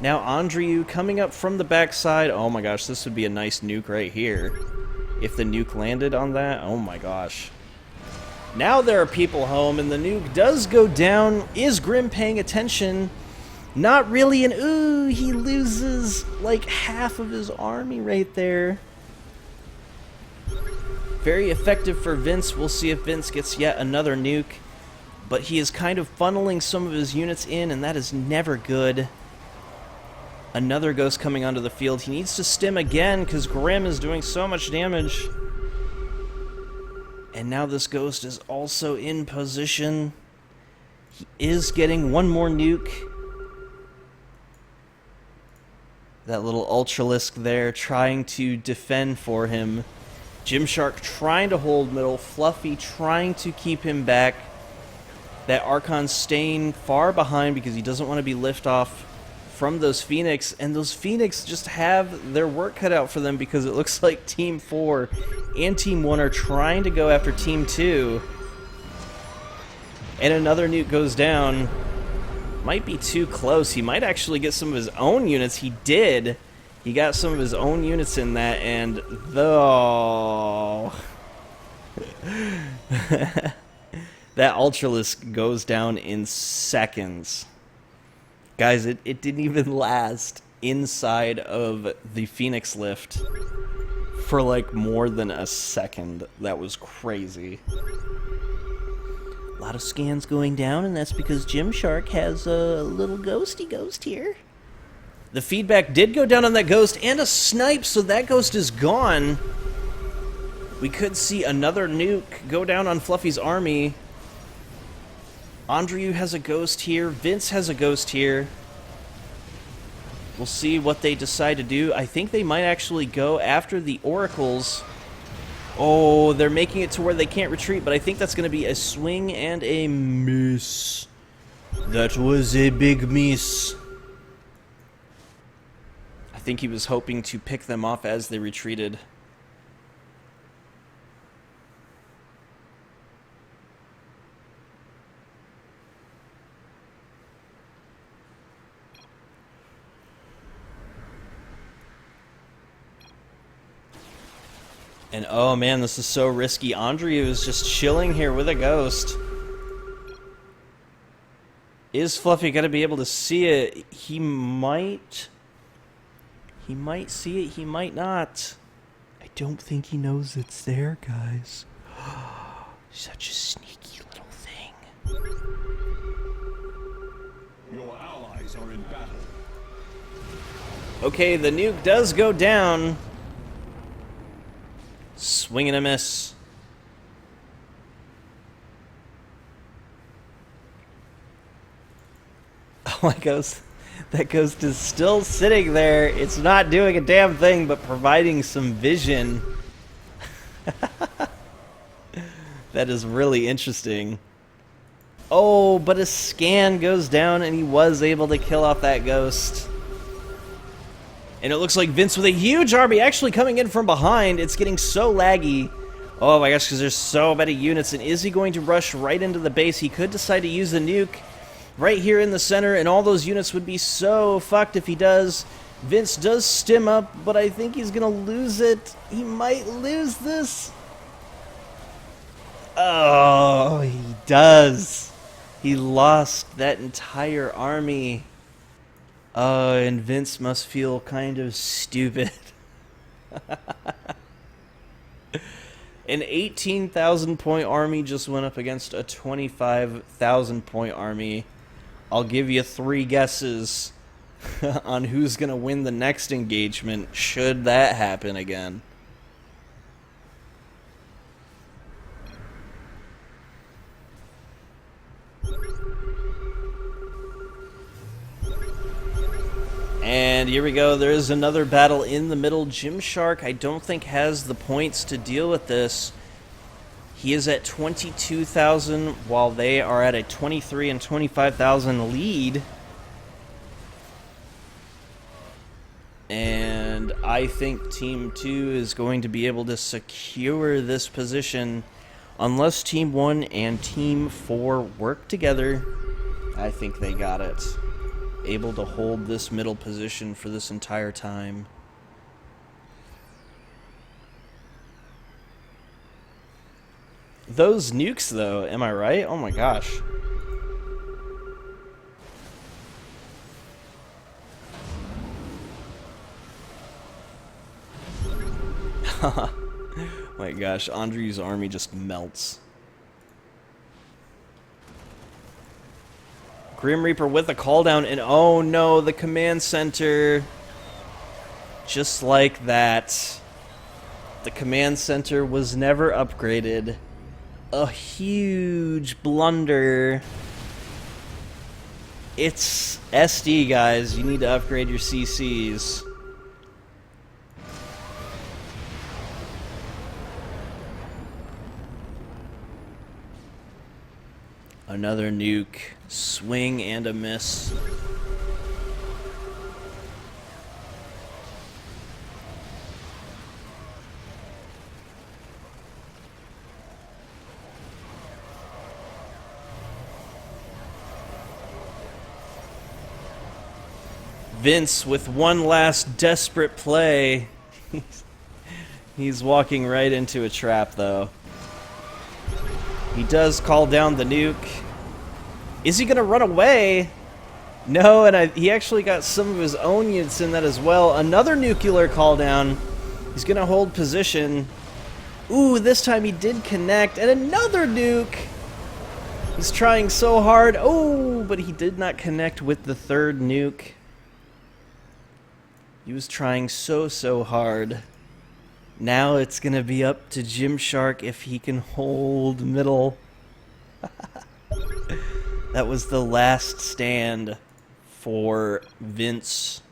Now Andreu coming up from the backside. Oh my gosh, this would be a nice nuke right here. If the nuke landed on that, oh my gosh. Now there are people home, and the nuke does go down. Is Grim paying attention? Not really, and ooh, he loses like half of his army right there. Very effective for Vince. We'll see if Vince gets yet another nuke. But he is kind of funneling some of his units in, and that is never good. Another ghost coming onto the field. He needs to stim again because Grim is doing so much damage. And now this ghost is also in position. He is getting one more nuke. That little Ultralisk there trying to defend for him. Gymshark trying to hold middle. Fluffy trying to keep him back. That Archon staying far behind because he doesn't want to be lift off from those Phoenix, and those Phoenix just have their work cut out for them because it looks like Team 4 and Team 1 are trying to go after Team 2. And another nuke goes down. Might be too close. He might actually get some of his own units. He did. He got some of his own units in that, and though that Ultralisk goes down in seconds. Guys, it didn't even last inside of the Phoenix lift for like more than a second. That was crazy. A lot of scans going down, and that's because Gymshark has a little ghosty ghost here. The feedback did go down on that ghost, and a snipe, so that ghost is gone. We could see another nuke go down on Fluffy's army. Andreu has a ghost here. Vince has a ghost here. We'll see what they decide to do. I think they might actually go after the oracles. Oh, they're making it to where they can't retreat, but I think that's going to be a swing and a miss. That was a big miss. I think he was hoping to pick them off as they retreated. And oh man, this is so risky. Andreu is just chilling here with a ghost. Is Fluffy gonna be able to see it? He might see it, he might not. I don't think he knows it's there, guys. Such a sneaky little thing. Your allies are in battle. Okay, the nuke does go down. Swing and a miss. Oh my ghost. That ghost is still sitting there. It's not doing a damn thing but providing some vision. That is really interesting. Oh, but a scan goes down and he was able to kill off that ghost. And it looks like Vince with a huge army actually coming in from behind. It's getting so laggy. Oh my gosh, because there's so many units. And is he going to rush right into the base? He could decide to use the nuke right here in the center, and all those units would be so fucked if he does. Vince does stim up, but I think he's going to lose it. He might lose this. Oh, he does. He lost that entire army. And Vince must feel kind of stupid. An 18,000 point army just went up against a 25,000 point army. I'll give you 3 guesses on who's going to win the next engagement, should that happen again. And here we go. There is another battle in the middle. Gymshark, I don't think, has the points to deal with this. He is at 22,000 while they are at a 23 and 25,000 lead. And I think Team 2 is going to be able to secure this position unless Team 1 and Team 4 work together. I think they got it. Able to hold this middle position for this entire time. Those nukes, though, am I right? Oh my gosh. My gosh, Andrew's army just melts. Grim Reaper with a call down, and oh no, the command center. Just like that. The command center was never upgraded. A huge blunder. It's SD, guys. You need to upgrade your CCs. Another nuke. Swing and a miss. Vince with one last desperate play. He's walking right into a trap, though. He does call down the nuke. Is he going to run away? No, and he actually got some of his own units in that as well. Another nuclear call down. He's going to hold position. Ooh, this time he did connect. And another nuke. He's trying so hard. Oh, but he did not connect with the third nuke. He was trying so hard. Now it's going to be up to Gymshark if he can hold middle. That was the last stand for Vince.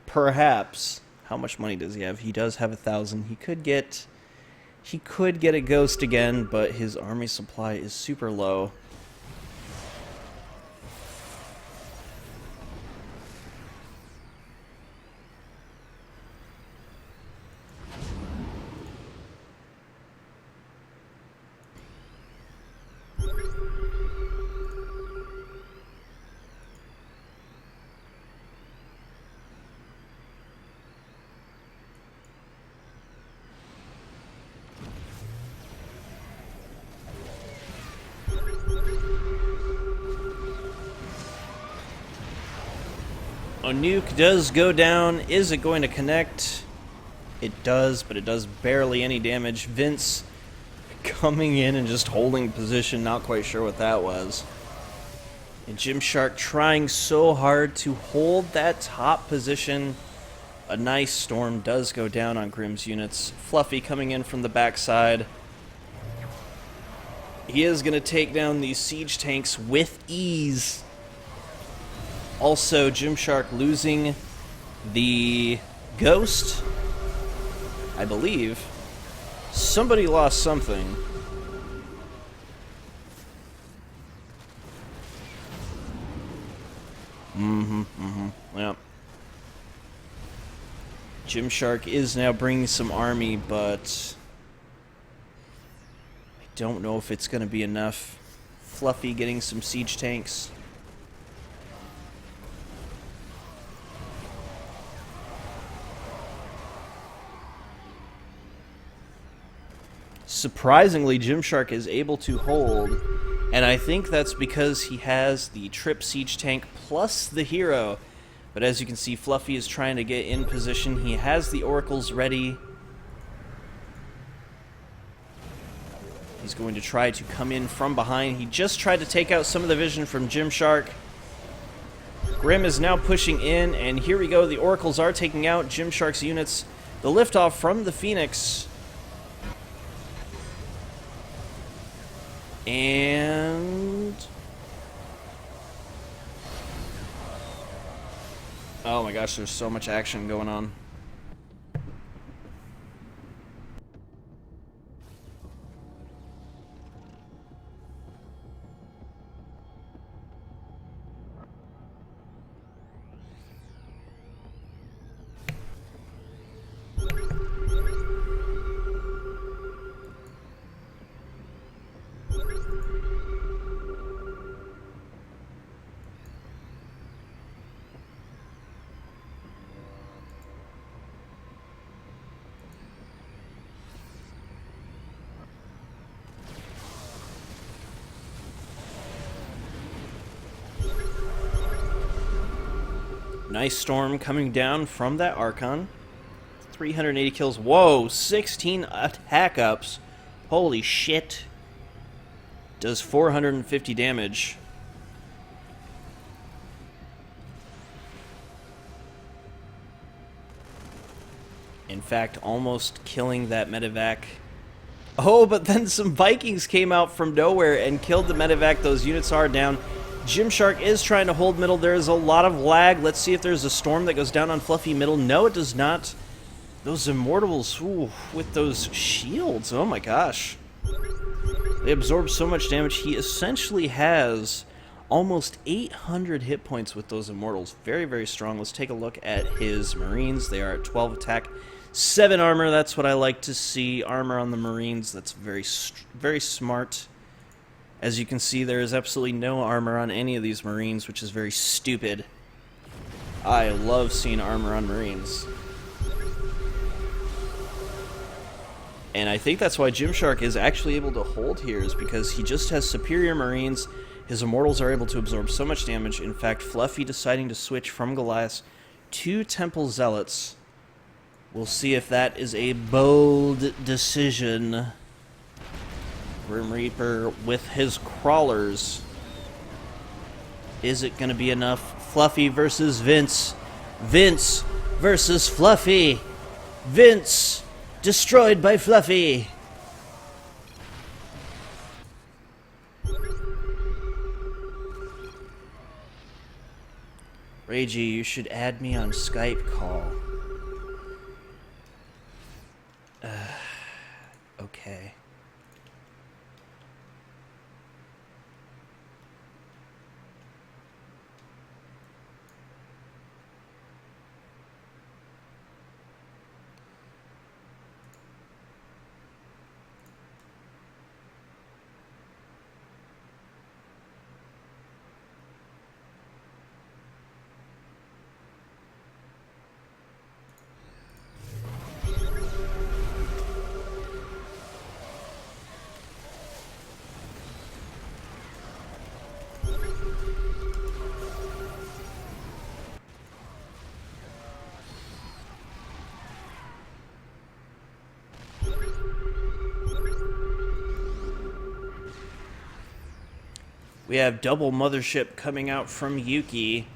Perhaps. How much money does he have? He does have 1,000. He could get a ghost again, but his army supply is super low. A nuke does go down. Is it going to connect? It does, but it does barely any damage. Vince coming in and just holding position. Not quite sure what that was. And Gymshark trying so hard to hold that top position. A nice storm does go down on Grimm's units. Fluffy coming in from the backside. He is going to take down these siege tanks with ease. Also, Gymshark losing the ghost, I believe. Somebody lost something. Yep. Gymshark is now bringing some army, but I don't know if it's going to be enough. Fluffy getting some siege tanks. Surprisingly, Gymshark is able to hold, and I think that's because he has the Trip Siege Tank plus the Hero. But as you can see, Fluffy is trying to get in position. He has the Oracles ready. He's going to try to come in from behind. He just tried to take out some of the vision from Gymshark. Grim is now pushing in, and here we go. The Oracles are taking out Gymshark's units. The liftoff from the Phoenix. And Oh my gosh, there's so much action going on. Nice storm coming down from that Archon. 380 kills. Whoa, 16 attack ups. Holy shit. Does 450 damage. In fact, almost killing that medevac. Oh, but then some Vikings came out from nowhere and killed the medevac. Those units are down. Gymshark is trying to hold middle. There is a lot of lag. Let's see if there's a storm that goes down on Fluffy middle. No, it does not. Those Immortals, ooh, with those shields. Oh my gosh. They absorb so much damage. He essentially has almost 800 hit points with those Immortals. Very, very strong. Let's take a look at his Marines. They are at 12 attack, 7 armor. That's what I like to see. Armor on the Marines. That's very, very smart. As you can see, there is absolutely no armor on any of these Marines, which is very stupid. I love seeing armor on Marines. And I think that's why Gymshark is actually able to hold here, is because he just has superior Marines. His Immortals are able to absorb so much damage. In fact, Fluffy deciding to switch from Goliath to Temple Zealots. We'll see if that is a bold decision. Grim Reaper with his crawlers. Is it going to be enough? Fluffy versus Vince. Vince versus Fluffy. Vince destroyed by Fluffy. Reggie, you should add me on Skype call. Okay. We have double mothership coming out from Yuki.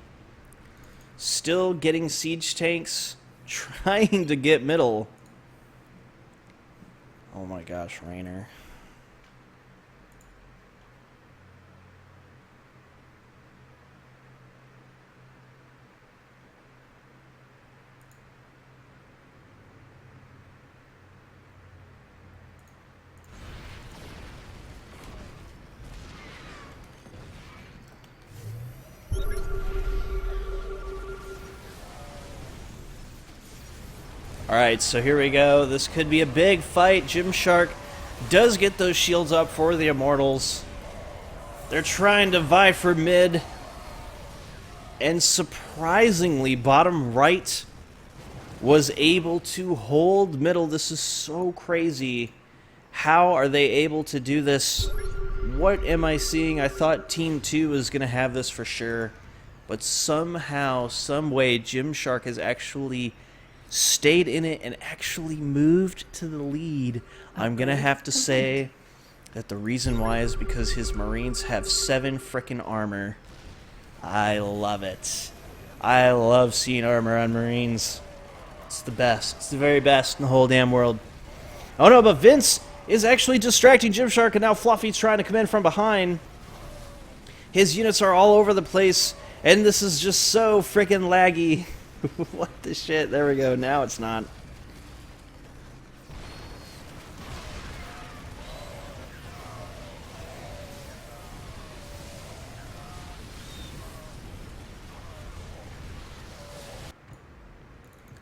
Still getting siege tanks, trying to get middle. Oh my gosh, Rainer. Alright, so here we go. This could be a big fight. Gymshark does get those shields up for the Immortals. They're trying to vie for mid. And surprisingly, bottom right was able to hold middle. This is so crazy. How are they able to do this? What am I seeing? I thought Team 2 was going to have this for sure. But somehow, some way, Gymshark has actually stayed in it and actually moved to the lead. I'm going to have to say that the reason why is because his Marines have 7 frickin' armor. I love it. I love seeing armor on Marines. It's the best. It's the very best in the whole damn world. Oh no, but Vince is actually distracting Gymshark, and now Fluffy's trying to come in from behind. His units are all over the place, and this is just so frickin' laggy. What the shit? There we go. Now it's not.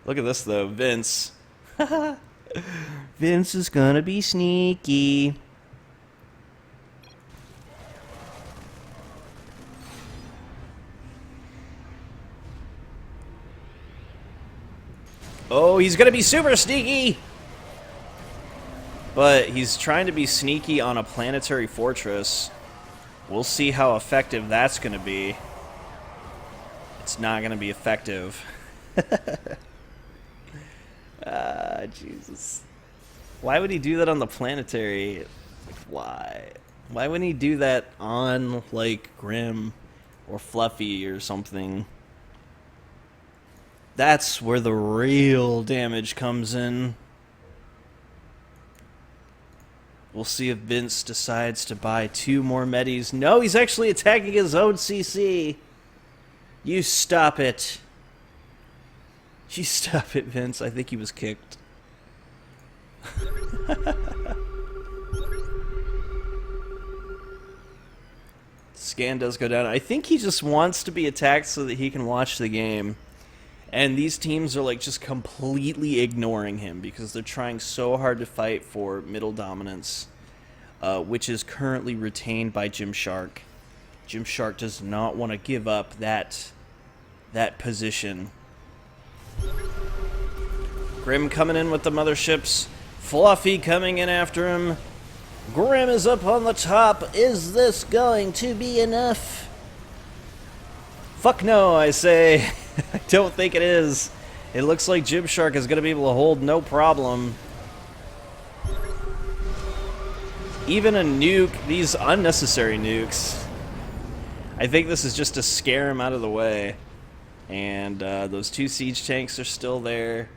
Look at this, though. Vince. Vince is gonna be sneaky. Oh, he's gonna be super sneaky! But he's trying to be sneaky on a planetary fortress. We'll see how effective that's gonna be. It's not gonna be effective. Ah, Jesus. Why would he do that on the planetary? Like, why? Why wouldn't he do that on, like, Grim or Fluffy or something? That's where the real damage comes in. We'll see if Vince decides to buy 2 more medis. No, he's actually attacking his own CC. You stop it. You stop it, Vince. I think he was kicked. Scan does go down. I think he just wants to be attacked so that he can watch the game. And these teams are like just completely ignoring him because they're trying so hard to fight for middle dominance, which is currently retained by Gymshark. Gymshark does not want to give up that position. Grim coming in with the motherships. Fluffy coming in after him. Grim is up on the top. Is this going to be enough? Fuck no, I say. I don't think it is. It looks like Gymshark is going to be able to hold no problem. Even a nuke, these unnecessary nukes. I think this is just to scare him out of the way. And those 2 siege tanks are still there.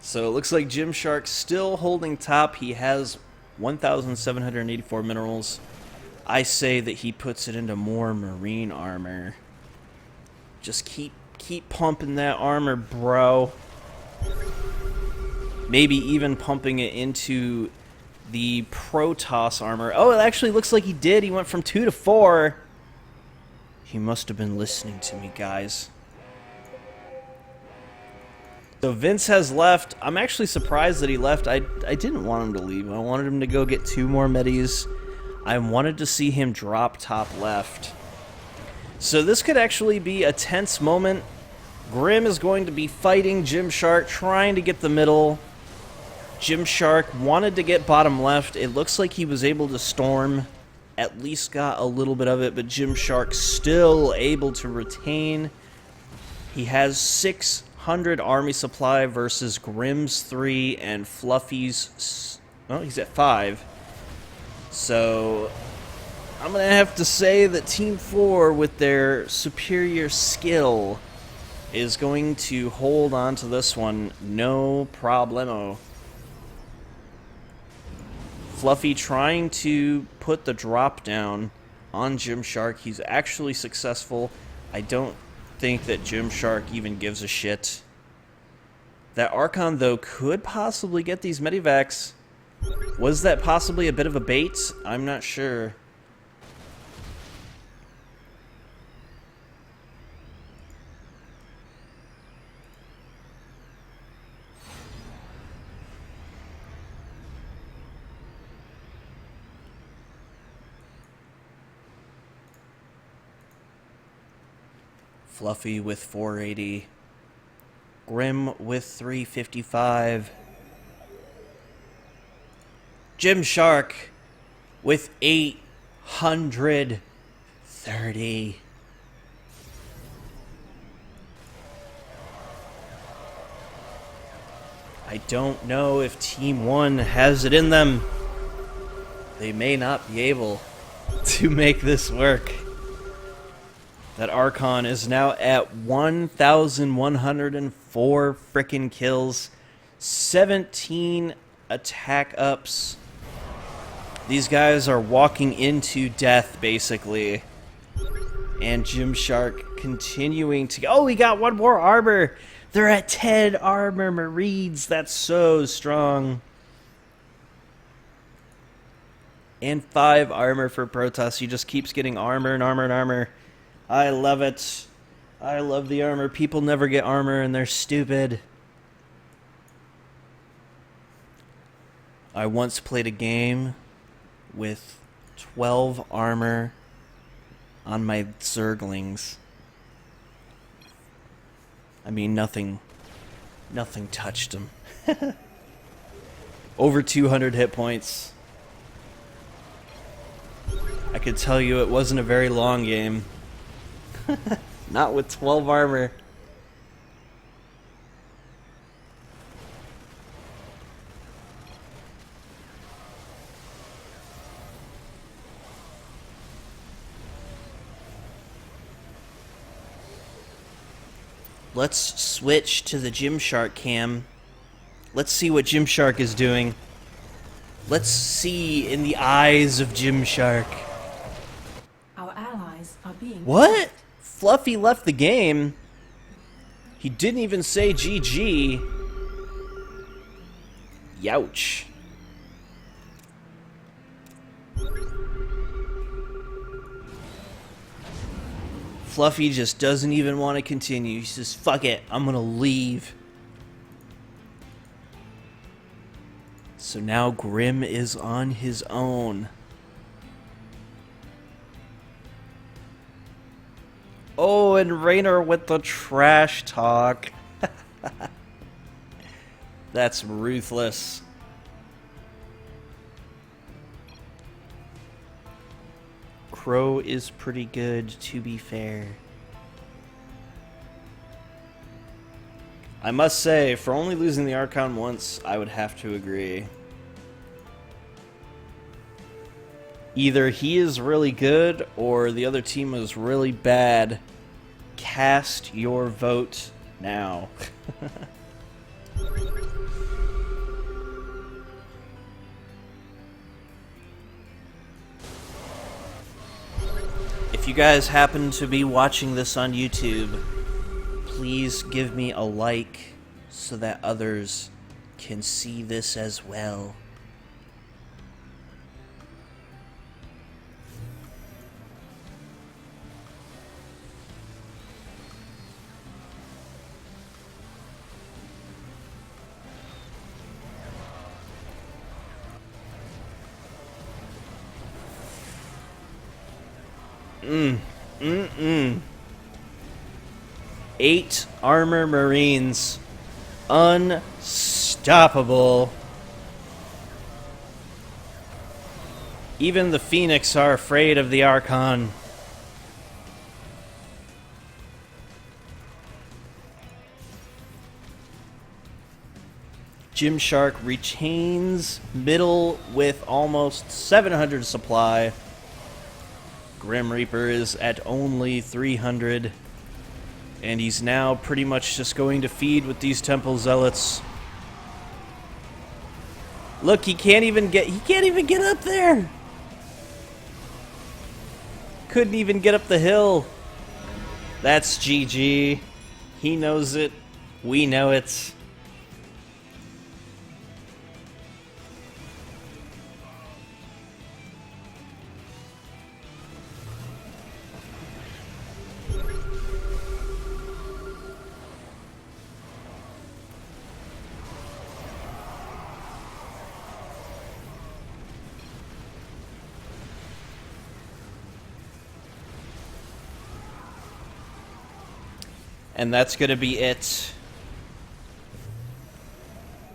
So it looks like Gymshark's still holding top. He has 1,784 minerals. I say that he puts it into more marine armor. Just keep pumping that armor, bro. Maybe even pumping it into the Protoss armor. Oh, it actually looks like he did. He went from 2 to 4. He must have been listening to me, guys. So Vince has left. I'm actually surprised that he left. I didn't want him to leave. I wanted him to go get 2 more medis. I wanted to see him drop top left. So this could actually be a tense moment. Grim is going to be fighting Gymshark, trying to get the middle. Gymshark wanted to get bottom left. It looks like he was able to storm. At least got a little bit of it, but Gymshark still able to retain. He has 600 army supply versus Grim's 3 and Fluffy's... Oh, he's at 5. So I'm going to have to say that Team 4, with their superior skill, is going to hold on to this one. No problemo. Fluffy trying to put the drop down on Gymshark. He's actually successful. I don't think that Gymshark even gives a shit. That Archon, though, could possibly get these medivacs. Was that possibly a bit of a bait? I'm not sure. Fluffy with 480. Grim with 355. Gymshark with 830. I don't know if Team 1 has it in them. They may not be able to make this work. That Archon is now at 1,104 frickin' kills. 17 attack ups. These guys are walking into death, basically. And Gymshark continuing to... Oh, we got one more armor! They're at 10 armor Marines. That's so strong. And 5 armor for Protoss. He just keeps getting armor and armor and armor. I love it. I love the armor. People never get armor and they're stupid. I once played a game with 12 armor on my Zerglings. I mean, nothing touched them. Over 200 hit points. I could tell you it wasn't a very long game. Not with 12 armor. Let's switch to the Gymshark cam. Let's see what Gymshark is doing. Let's see in the eyes of Gymshark. Our allies are being What? attacked. Fluffy left the game. He didn't even say GG. Youch. Fluffy just doesn't even want to continue. He says, fuck it, I'm gonna leave. So now Grim is on his own. Oh, and Raynor with the trash talk. That's ruthless. Crow is pretty good, to be fair. I must say, for only losing the Archon once, I would have to agree. Either he is really good, or the other team is really bad. Cast your vote now. If you guys happen to be watching this on YouTube, please give me a like so that others can see this as well. Eight armor Marines. Unstoppable. Even the Phoenix are afraid of the Archon. Gymshark retains middle with almost 700 supply. Grim Reaper is at only 300. And he's now pretty much just going to feed with these Temple Zealots. Look, he can't even get up there. Couldn't even get up the hill. That's GG. He knows it. We know it. And that's gonna be it.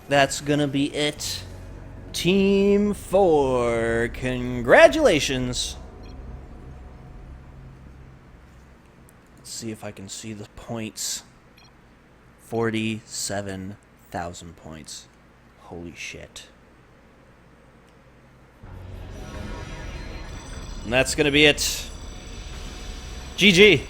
That's gonna be it. Team 4, congratulations. Let's see if I can see the points. 47,000 points. Holy shit. And that's gonna be it. GG.